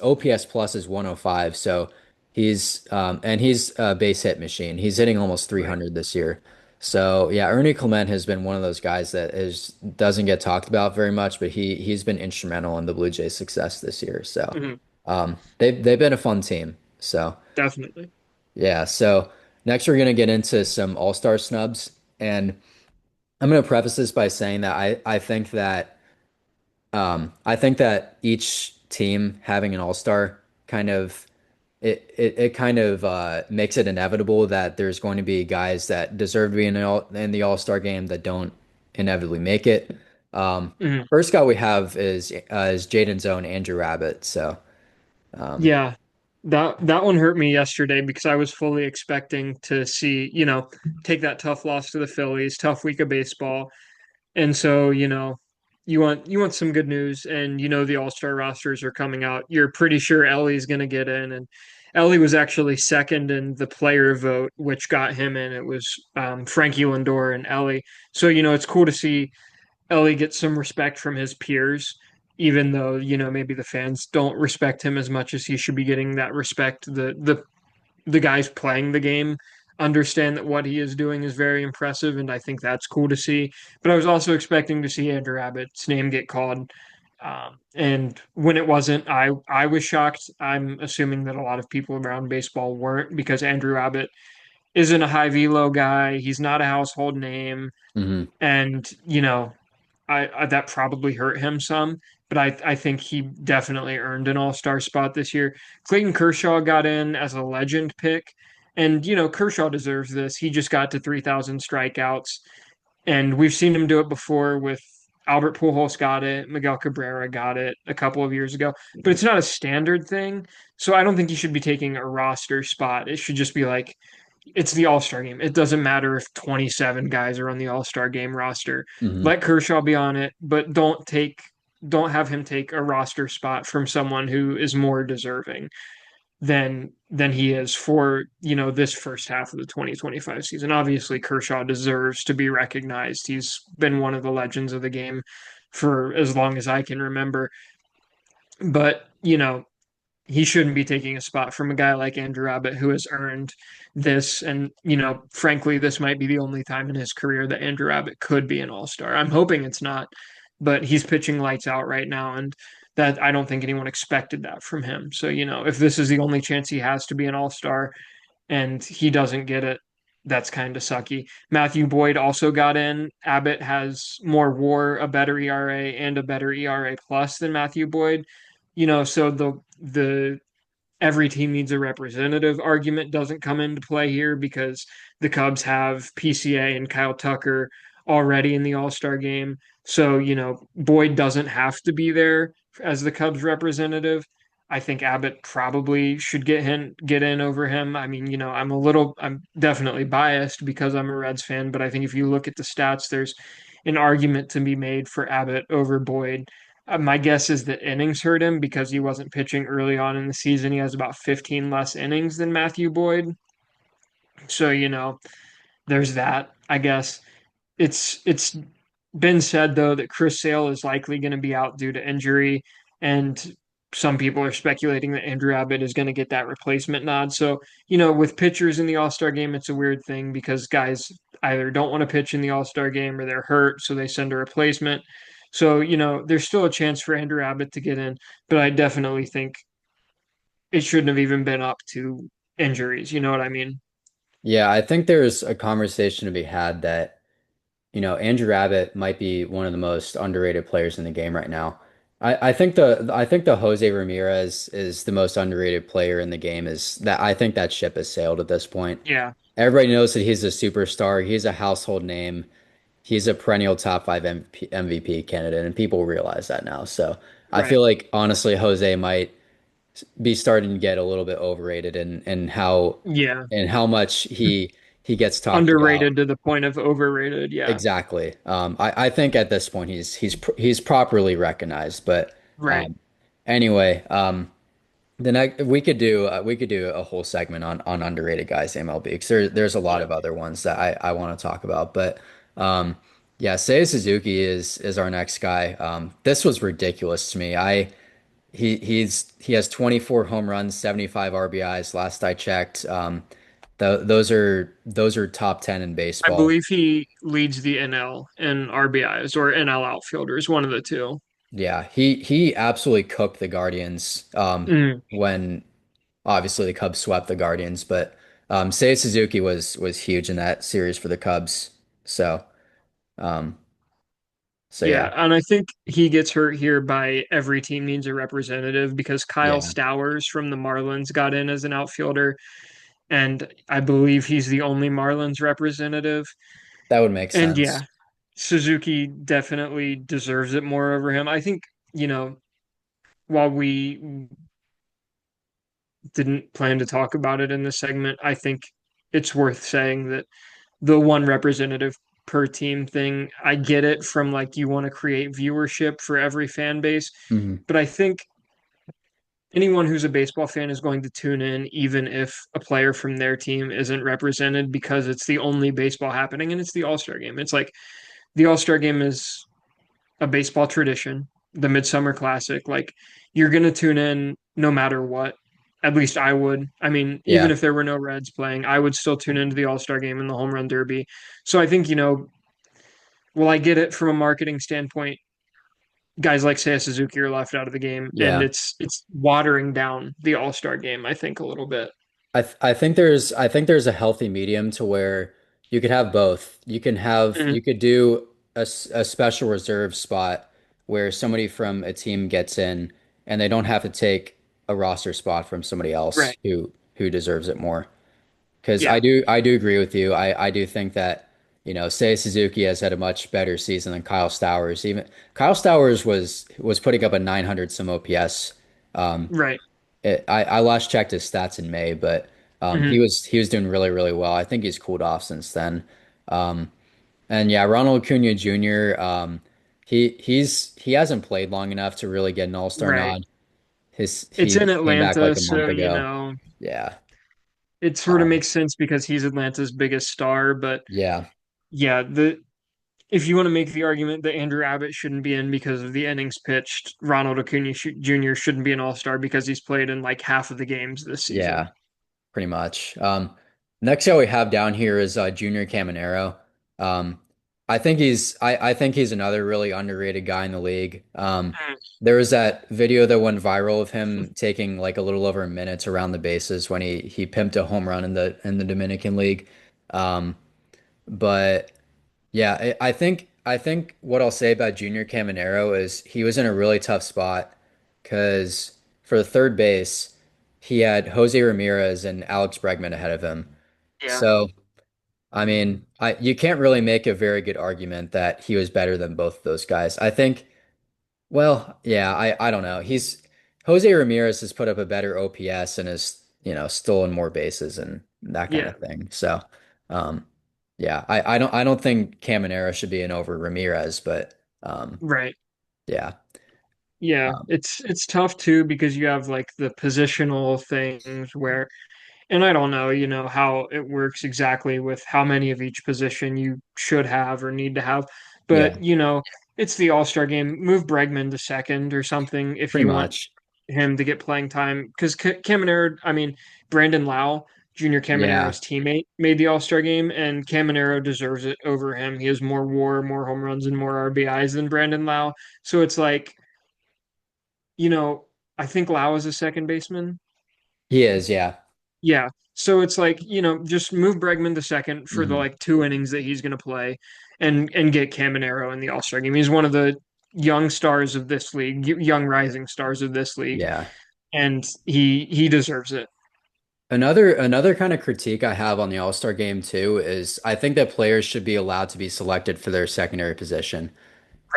OPS plus is 105, so he's a base hit machine. He's hitting almost Right. 300 this year. So yeah, Ernie Clement has been one of those guys that is doesn't get talked about very much, but he's been instrumental in the Blue Jays' success this year. So Mhm. they've been a fun team. So Definitely. yeah. So next we're gonna get into some All-Star snubs, and I'm gonna preface this by saying that I think that each team having an all-star kind of it kind of makes it inevitable that there's going to be guys that deserve to be in the all-star game that don't inevitably make it. Um, Mhm. First guy we have is Jaden's own Andrew Rabbit. So um, Yeah, that one hurt me yesterday because I was fully expecting to see, take that tough loss to the Phillies, tough week of baseball. And so, you want some good news and the All-Star rosters are coming out. You're pretty sure Ellie's going to get in, and Ellie was actually second in the player vote, which got him in. It was Frankie Lindor and Ellie. So, it's cool to see Ellie gets some respect from his peers, even though, maybe the fans don't respect him as much as he should be getting that respect. The guys playing the game understand that what he is doing is very impressive, and I think that's cool to see. But I was also expecting to see Andrew Abbott's name get called. And when it wasn't, I was shocked. I'm assuming that a lot of people around baseball weren't because Andrew Abbott isn't a high velo guy. He's not a household name. mhm, And, I that probably hurt him some, but I think he definitely earned an all-star spot this year. Clayton Kershaw got in as a legend pick, and Kershaw deserves this. He just got to 3,000 strikeouts, and we've seen him do it before with Albert Pujols got it, Miguel Cabrera got it a couple of years ago, but it's not a standard thing. So I don't think he should be taking a roster spot. It should just be like it's the All-Star game. It doesn't matter if 27 guys are on the All-Star game roster. mhm. Let Kershaw be on it, but don't have him take a roster spot from someone who is more deserving. than he is for, this first half of the 2025 season. Obviously, Kershaw deserves to be recognized. He's been one of the legends of the game for as long as I can remember. But, he shouldn't be taking a spot from a guy like Andrew Abbott who has earned this. And, frankly, this might be the only time in his career that Andrew Abbott could be an all-star. I'm hoping it's not, but he's pitching lights out right now. And that I don't think anyone expected that from him. So, if this is the only chance he has to be an all-star and he doesn't get it, that's kind of sucky. Matthew Boyd also got in. Abbott has more WAR, a better ERA, and a better ERA plus than Matthew Boyd. So the every team needs a representative argument doesn't come into play here because the Cubs have PCA and Kyle Tucker already in the All-Star game. So, Boyd doesn't have to be there as the Cubs representative. I think Abbott probably should get in over him. I mean, I'm definitely biased because I'm a Reds fan, but I think if you look at the stats, there's an argument to be made for Abbott over Boyd. My guess is that innings hurt him because he wasn't pitching early on in the season. He has about 15 less innings than Matthew Boyd. So, there's that, I guess. It's been said though that Chris Sale is likely going to be out due to injury, and some people are speculating that Andrew Abbott is going to get that replacement nod. So, with pitchers in the All-Star game, it's a weird thing because guys either don't want to pitch in the All-Star game or they're hurt, so they send a replacement. So, there's still a chance for Andrew Abbott to get in, but I definitely think it shouldn't have even been up to injuries. You know what I mean? Yeah, I think there's a conversation to be had that, Andrew Abbott might be one of the most underrated players in the game right now. I think the Jose Ramirez is the most underrated player in the game. Is that I think that ship has sailed at this point. Yeah, Everybody knows that he's a superstar. He's a household name. He's a perennial top five MVP candidate, and people realize that now. So I right. feel like honestly, Jose might be starting to get a little bit overrated and how Yeah. and how much he gets talked about. Underrated to the point of overrated. Yeah. Exactly. I think at this point he's properly recognized. But Right. um, anyway, the next we could do a whole segment on underrated guys in MLB because there's a lot Yeah. of other ones that I want to talk about. But yeah, Seiya Suzuki is our next guy. This was ridiculous to me. He has 24 home runs, 75 RBIs last I checked. Those are top 10 in I baseball. believe he leads the NL in RBIs or NL outfielders, one of the two. Yeah, he absolutely cooked the Guardians Mm, when obviously the Cubs swept the Guardians, but Seiya Suzuki was huge in that series for the Cubs. So um so yeah. yeah, and I think he gets hurt here by every team needs a representative because Kyle Yeah, Stowers from the Marlins got in as an outfielder, and I believe he's the only Marlins representative. that would make And yeah, sense. Suzuki definitely deserves it more over him. I think, while we didn't plan to talk about it in this segment, I think it's worth saying that the one representative per team thing, I get it from like you want to create viewership for every fan base, Mhm. but I think anyone who's a baseball fan is going to tune in even if a player from their team isn't represented because it's the only baseball happening and it's the All-Star game. It's like the All-Star game is a baseball tradition, the Midsummer Classic. Like you're gonna tune in no matter what. At least I would. I mean, even Yeah. if there were no Reds playing, I would still tune into the All-Star game and the Home Run Derby. So I think, well, I get it from a marketing standpoint. Guys like Seiya Suzuki are left out of the game, and Yeah. it's watering down the All-Star game, I think, a little bit. I think there's a healthy medium to where you could have both. Mhm. You could do a special reserve spot where somebody from a team gets in and they don't have to take a roster spot from somebody else Right. who deserves it more. Because I Yeah. do I do agree with you. I do think that, say Suzuki has had a much better season than Kyle Stowers. Even Kyle Stowers was putting up a 900 some OPS. Um, Right. I last checked his stats in May, but Hmm. he was doing really really well. I think he's cooled off since then. Um, and yeah, Ronald Acuna Jr. He hasn't played long enough to really get an All-Star Right. nod. It's he in came back Atlanta, like a month so ago. Yeah. it sort of Um, makes sense because he's Atlanta's biggest star. But yeah. yeah, the if you want to make the argument that Andrew Abbott shouldn't be in because of the innings pitched, Ronald Acuna Jr. shouldn't be an All-Star because he's played in like half of the games this season. Yeah. Pretty much. Next guy we have down here is Junior Caminero. Um, I think he's another really underrated guy in the league. There was that video that went viral of him taking like a little over a minute around the bases when he pimped a home run in the Dominican League. Um, but yeah, I think what I'll say about Junior Caminero is he was in a really tough spot because for the third base, he had Jose Ramirez and Alex Bregman ahead of him. Yeah, So, I mean, I you can't really make a very good argument that he was better than both of those guys. I think, well, yeah, I don't know. He's Jose Ramirez has put up a better OPS and has, stolen more bases and that kind yeah, of thing. So, um, yeah, I don't think Caminero should be in over Ramirez, but right. yeah. Yeah, Um, it's tough too because you have like the positional things where, and I don't know, how it works exactly with how many of each position you should have or need to have, yeah, but it's the All-Star game. Move Bregman to second or something if pretty you want much. him to get playing time because Caminero, I mean Brandon Lau, Junior Yeah. Caminero's teammate, made the All-Star game, and Caminero deserves it over him. He has more WAR, more home runs, and more RBIs than Brandon Lau. So it's like, you know, I think Lau is a second baseman. He is, yeah. Yeah. So it's like, just move Bregman to second for the Hmm. like 2 innings that he's going to play and get Caminero in the All-Star game. He's one of the young stars of this league, young rising stars of this league, Yeah. and he deserves it. Another kind of critique I have on the All-Star game too is I think that players should be allowed to be selected for their secondary position.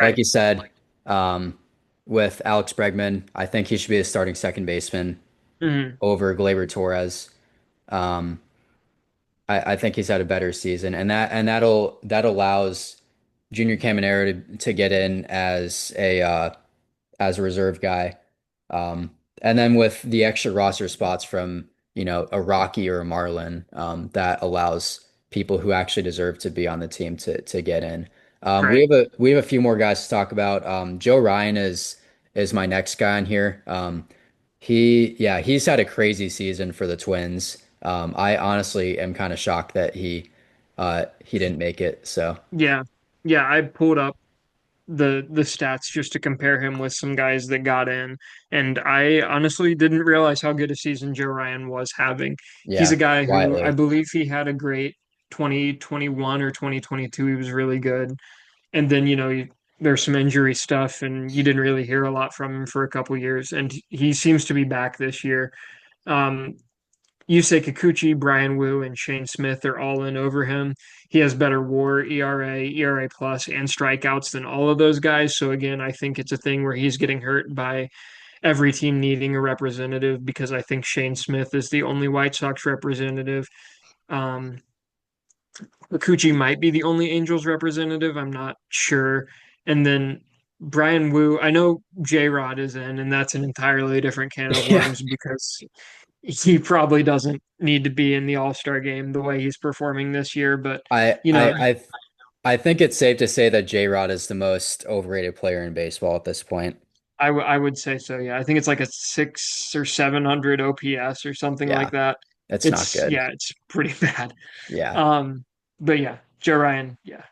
Like Right. you said, um, with Alex Bregman, I think he should be a starting second baseman Mhm. over Gleyber Torres. Um, I think he's had a better season, and that allows Junior Caminero to get in as a reserve guy. And then with the extra roster spots from, a Rocky or a Marlin, that allows people who actually deserve to be on the team to get in. Right. We have a few more guys to talk about. Joe Ryan is my next guy on here. He's had a crazy season for the Twins. I honestly am kind of shocked that he didn't make it. So Yeah. Yeah, I pulled up the stats just to compare him with some guys that got in, and I honestly didn't realize how good a season Joe Ryan was having. He's a yeah, guy who I quietly. believe he had a great 2021 or 2022. He was really good. And then, there's some injury stuff and you didn't really hear a lot from him for a couple years, and he seems to be back this year. Um, Yusei Kikuchi, Brian Wu, and Shane Smith are all in over him. He has better WAR, ERA, ERA plus, and strikeouts than all of those guys. So again, I think it's a thing where he's getting hurt by every team needing a representative because I think Shane Smith is the only White Sox representative. Um, Kikuchi might be the only Angels representative. I'm not sure. And then Brian Wu, I know J Rod is in, and that's an entirely different can of Yeah. worms because he probably doesn't need to be in the All-Star game the way he's performing this year. But, I you know, I I I think it's safe to say that J-Rod is the most overrated player in baseball at this point. I would say so. Yeah. I think it's like a 600 or 700 OPS or something like Yeah, that. it's not good. Yeah, it's pretty bad. Yeah. But yeah, Joe Ryan. Yeah.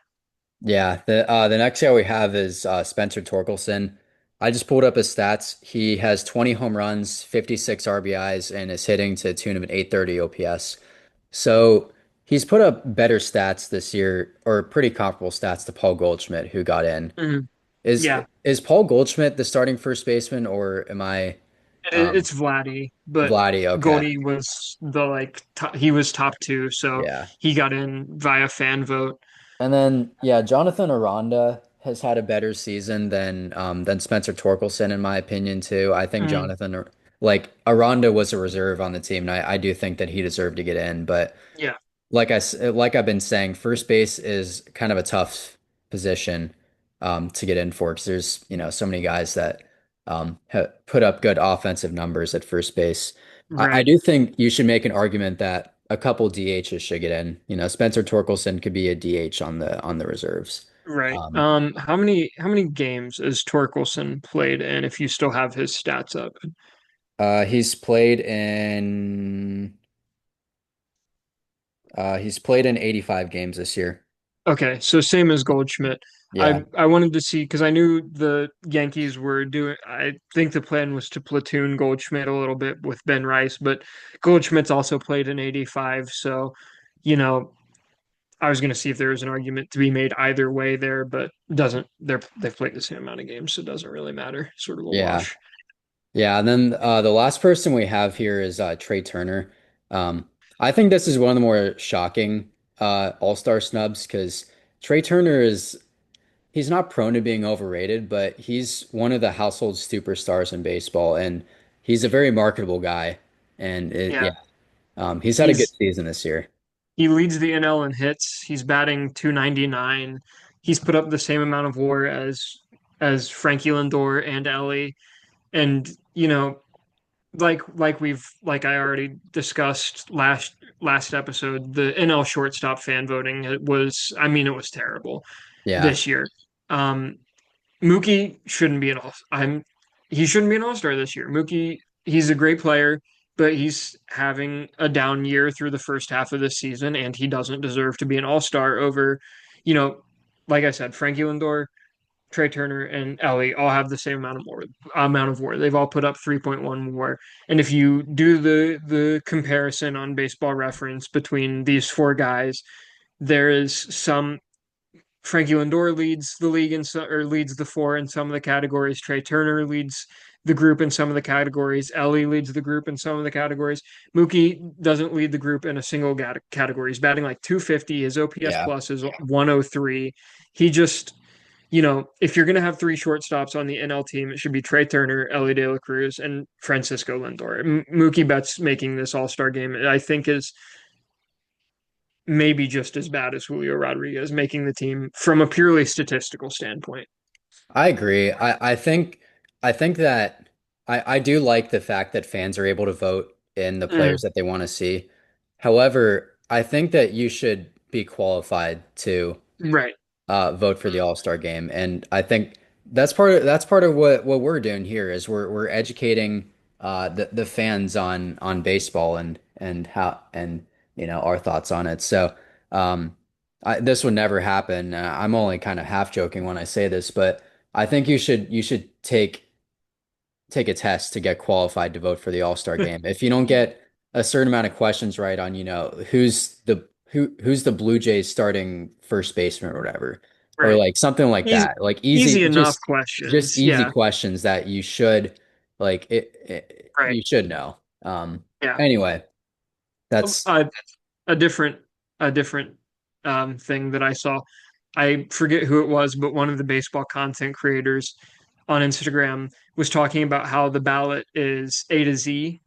Yeah. The next guy we have is Spencer Torkelson. I just pulled up his stats. He has 20 home runs, 56 RBIs, and is hitting to the tune of an 830 OPS. So he's put up better stats this year, or pretty comparable stats to Paul Goldschmidt, who got in. Mhm. Is Yeah. is Paul Goldschmidt the starting first baseman, or am I It's Vladdy, but Vladdy? Okay. Goldie was the like he was top two, so Yeah. he got in via fan vote. And then yeah, Jonathan Aranda has had a better season than Spencer Torkelson in my opinion too. I think Mm, like Aranda was a reserve on the team, and I do think that he deserved to get in. But yeah, like I've been saying, first base is kind of a tough position to get in for because there's so many guys that put up good offensive numbers at first base. I Right, do think you should make an argument that a couple DHs should get in. Spencer Torkelson could be a DH on the reserves. right. Um, How many games has Torkelson played in if you still have his stats up? he's played in 85 games this year. Okay, so same as Goldschmidt. Yeah, I wanted to see because I knew the Yankees were doing. I think the plan was to platoon Goldschmidt a little bit with Ben Rice, but Goldschmidt's also played in 85. So, you know, I was going to see if there was an argument to be made either way there, but doesn't. They've played the same amount of games, so it doesn't really matter. Sort of a yeah, wash. yeah. And then the last person we have here is Trey Turner. Um, I think this is one of the more shocking All-Star snubs because Trey Turner is he's not prone to being overrated, but he's one of the household superstars in baseball, and he's a very marketable guy. And yeah, Yeah, he's had a good he's season this year. he leads the NL in hits. He's batting 299. He's put up the same amount of WAR as Frankie Lindor and Ellie. And like I already discussed last episode, the NL shortstop fan voting, it was terrible Yeah, this year. Um, Mookie shouldn't be an all. He shouldn't be an all-star this year. Mookie, he's a great player, but he's having a down year through the first half of this season, and he doesn't deserve to be an all-star over, you know, like I said, Frankie Lindor, Trey Turner, and Ellie all have the same amount of WAR. They've all put up 3.1 WAR. And if you do the comparison on Baseball Reference between these four guys, there is some Frankie Lindor leads the league or leads the four in some of the categories. Trey Turner leads the group in some of the categories. Ellie leads the group in some of the categories. Mookie doesn't lead the group in a single category. He's batting like 250. His OPS yeah. plus is 103. He just, if you're going to have three shortstops on the NL team, it should be Trey Turner, Ellie De La Cruz, and Francisco Lindor. Mookie Betts making this All Star game, I think, is maybe just as bad as Julio Rodriguez making the team from a purely statistical standpoint. I agree. I think that I do like the fact that fans are able to vote in the Mm, players that they want to see. However, I think that you should be qualified to right. vote for the All-Star game. And I think that's part of what we're doing here is we're educating the fans on baseball and how and our thoughts on it. So this would never happen. I'm only kind of half joking when I say this, but I think you should take a test to get qualified to vote for the All-Star game. If you don't get a certain amount of questions right on, who's the Blue Jays starting first baseman or whatever, or Right. like something like Easy, that, like easy, easy enough just questions. easy Yeah. questions that you should Right. you should know. Yeah. Anyway, that's A, a different, a different thing that I saw. I forget who it was, but one of the baseball content creators on Instagram was talking about how the ballot is A to Z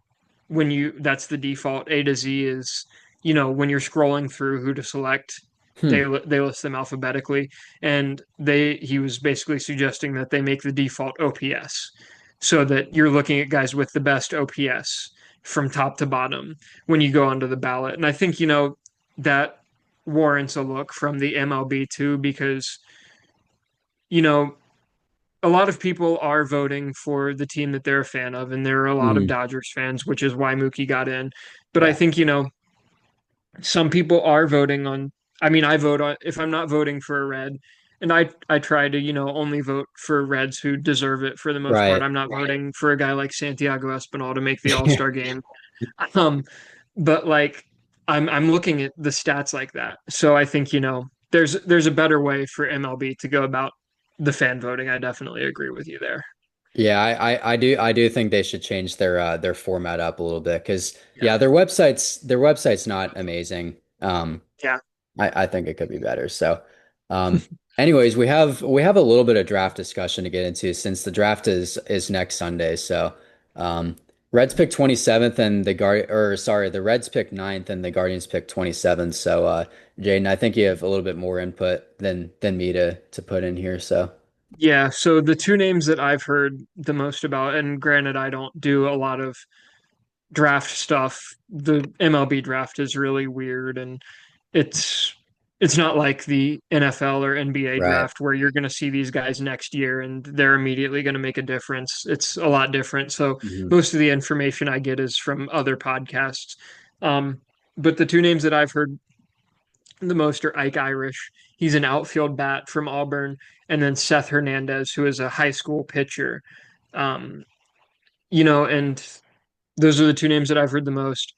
that's the default. A to Z is, when you're scrolling through who to select, hmm, they list them alphabetically, and he was basically suggesting that they make the default OPS so that you're looking at guys with the best OPS from top to bottom when you go onto the ballot. And I think, that warrants a look from the MLB too, because, you know, a lot of people are voting for the team that they're a fan of, and there are a lot of hmm, Dodgers fans, which is why Mookie got in. But I yeah, think, some people are voting on. I mean, I vote on if I'm not voting for a red, and I try to, only vote for Reds who deserve it for the most part. right. I'm not voting for a guy like Santiago Espinal to make the All-Star game. Um, but like I'm looking at the stats like that. So I think, there's a better way for MLB to go about the fan voting. I definitely agree with you there. Yeah, I do think they should change their format up a little bit because Yeah. yeah, their website's not amazing. Yeah. I think it could be better. So, anyways, we have a little bit of draft discussion to get into since the draft is next Sunday. So, um, Reds pick 27th and the Reds pick 9th and the Guardians pick 27th. So, Jaden, I think you have a little bit more input than me to put in here. So. Yeah, so the two names that I've heard the most about, and granted, I don't do a lot of draft stuff. The MLB draft is really weird, and it's it's not like the NFL or NBA Right. draft where you're going to see these guys next year and they're immediately going to make a difference. It's a lot different. So Hmm. most of the information I get is from other podcasts. Um, but the two names that I've heard the most are Ike Irish. He's an outfield bat from Auburn, and then Seth Hernandez, who is a high school pitcher. Um, and those are the two names that I've heard the most.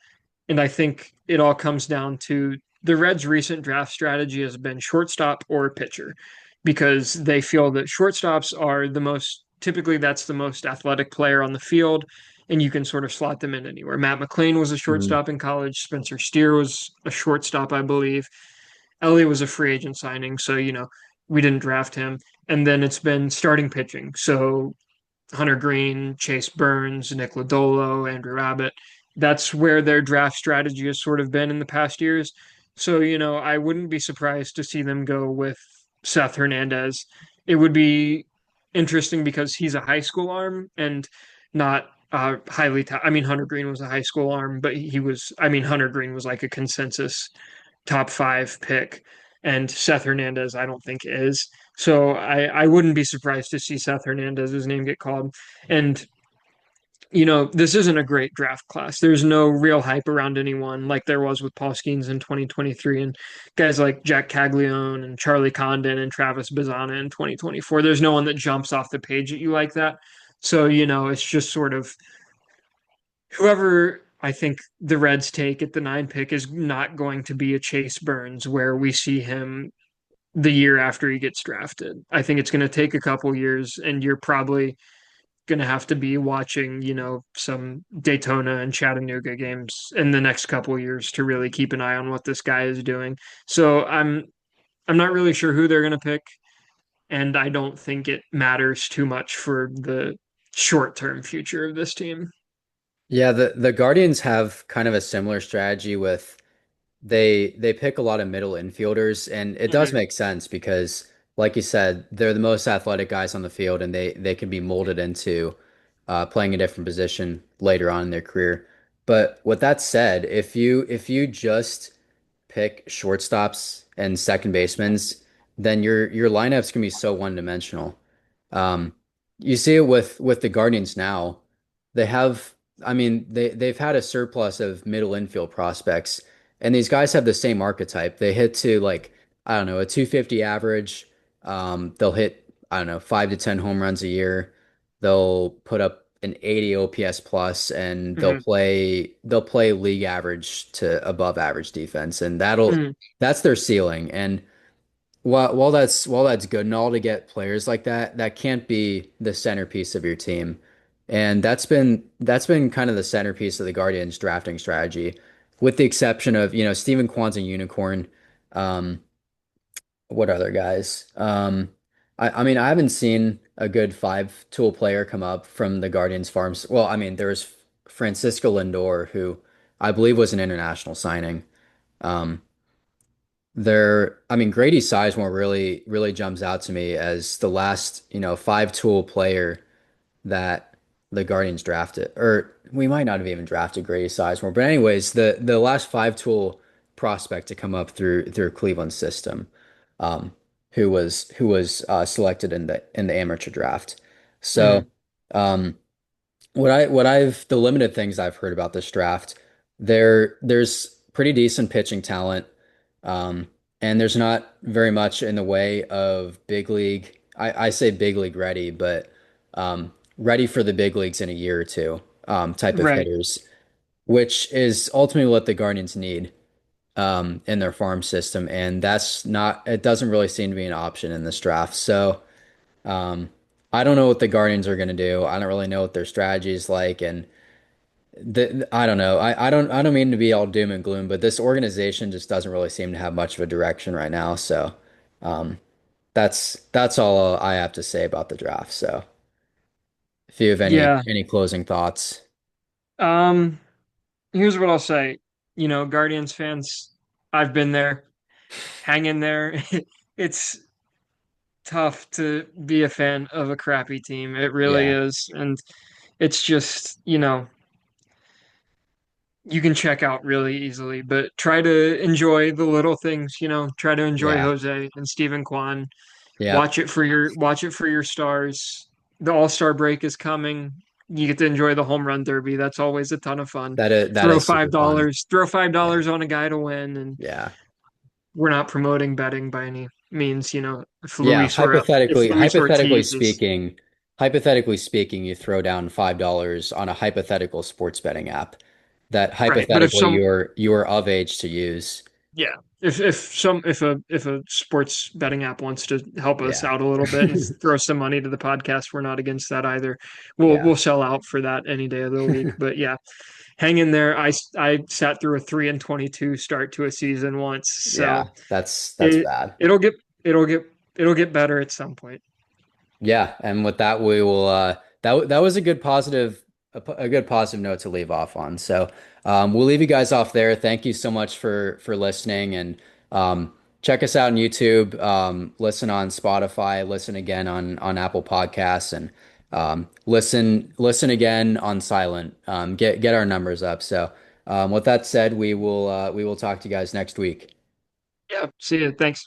And I think it all comes down to the Reds' recent draft strategy has been shortstop or pitcher because they feel that shortstops are the most typically that's the most athletic player on the field, and you can sort of slot them in anywhere. Matt McLean was a Hmm. shortstop in college. Spencer Steer was a shortstop, I believe. Elliott was a free agent signing, so we didn't draft him. And then it's been starting pitching. So Hunter Green, Chase Burns, Nick Lodolo, Andrew Abbott. That's where their draft strategy has sort of been in the past years. So, I wouldn't be surprised to see them go with Seth Hernandez. It would be interesting because he's a high school arm and not I mean, Hunter Green was a high school arm, but Hunter Green was like a consensus top five pick, and Seth Hernandez, I don't think is. So I wouldn't be surprised to see Seth Hernandez's name get called. And this isn't a great draft class. There's no real hype around anyone like there was with Paul Skeens in 2023 and guys like Jack Caglione and Charlie Condon and Travis Bazana in 2024. There's no one that jumps off the page at you like that. So, it's just sort of whoever I think the Reds take at the nine pick is not going to be a Chase Burns where we see him the year after he gets drafted. I think it's going to take a couple years, and you're probably going to have to be watching, some Daytona and Chattanooga games in the next couple years to really keep an eye on what this guy is doing. So I'm not really sure who they're going to pick, and I don't think it matters too much for the short term future of this team. Yeah, the Guardians have kind of a similar strategy with they pick a lot of middle infielders, and it does Mhm. make sense because, like you said, they're the most athletic guys on the field, and they can be molded into playing a different position later on in their career. But with that said, if you just pick shortstops and second basemen, then your lineups can be so one-dimensional. Um, you see it with the Guardians now. They have, I mean, they've had a surplus of middle infield prospects, and these guys have the same archetype. They hit to like, I don't know, a 250 average. They'll hit, I don't know, 5 to 10 home runs a year. They'll put up an 80 OPS plus, and they'll Mhm. play league average to above average defense, and Mhm. that's their ceiling. And while that's good and all to get players like that, that can't be the centerpiece of your team. And that's been kind of the centerpiece of the Guardians drafting strategy, with the exception of, Steven Kwan's a unicorn. Um, what other guys? I mean, I haven't seen a good five-tool player come up from the Guardians farms. Well, I mean, there was Francisco Lindor, who I believe was an international signing. Um, I mean, Grady Sizemore really jumps out to me as the last, five-tool player that the Guardians drafted. Or we might not have even drafted Grady Sizemore. But anyways, the last five-tool prospect to come up through Cleveland's system, um, who was selected in the amateur draft. So, Mhm. um, what I've the limited things I've heard about this draft, there's pretty decent pitching talent, um, and there's not very much in the way of big league. I say big league ready, but ready for the big leagues in a year or two, type of Right. hitters, which is ultimately what the Guardians need in their farm system, and it doesn't really seem to be an option in this draft. So. Um, I don't know what the Guardians are going to do. I don't really know what their strategy is like, and I don't know. I don't mean to be all doom and gloom, but this organization just doesn't really seem to have much of a direction right now. So, um, that's all I have to say about the draft. So, if you have any Yeah. any closing thoughts. Um, Here's what I'll say. Guardians fans, I've been there. Hang in there. It's tough to be a fan of a crappy team. It really Yeah. is. And it's just, you can check out really easily, but try to enjoy the little things, try to enjoy Yeah. Jose and Stephen Kwan. Yeah. Watch it for your stars. The All-Star break is coming. You get to enjoy the home run derby. That's always a ton of fun. That is super fun. Throw five Yeah. dollars on a guy to win, and Yeah. we're not promoting betting by any means. Yeah. If Luis Ortiz is Hypothetically speaking, you throw down $5 on a hypothetical sports betting app that right, but if hypothetically some you're of age to use. yeah, if a sports betting app wants to help us Yeah. out a little bit and throw some money to the podcast, we're not against that either. Yeah. We'll sell out for that any day of the week. But yeah, hang in there. I sat through a 3-22 start to a season once, so Yeah. That's it bad. it'll get it'll get it'll get better at some point. Yeah, and with that we will that was a good positive a good positive note to leave off on. So we'll leave you guys off there. Thank you so much for listening and check us out on YouTube, listen on Spotify, listen again on Apple Podcasts and listen again on silent. Get our numbers up. So with that said, we will talk to you guys next week. Yeah, see you. Thanks.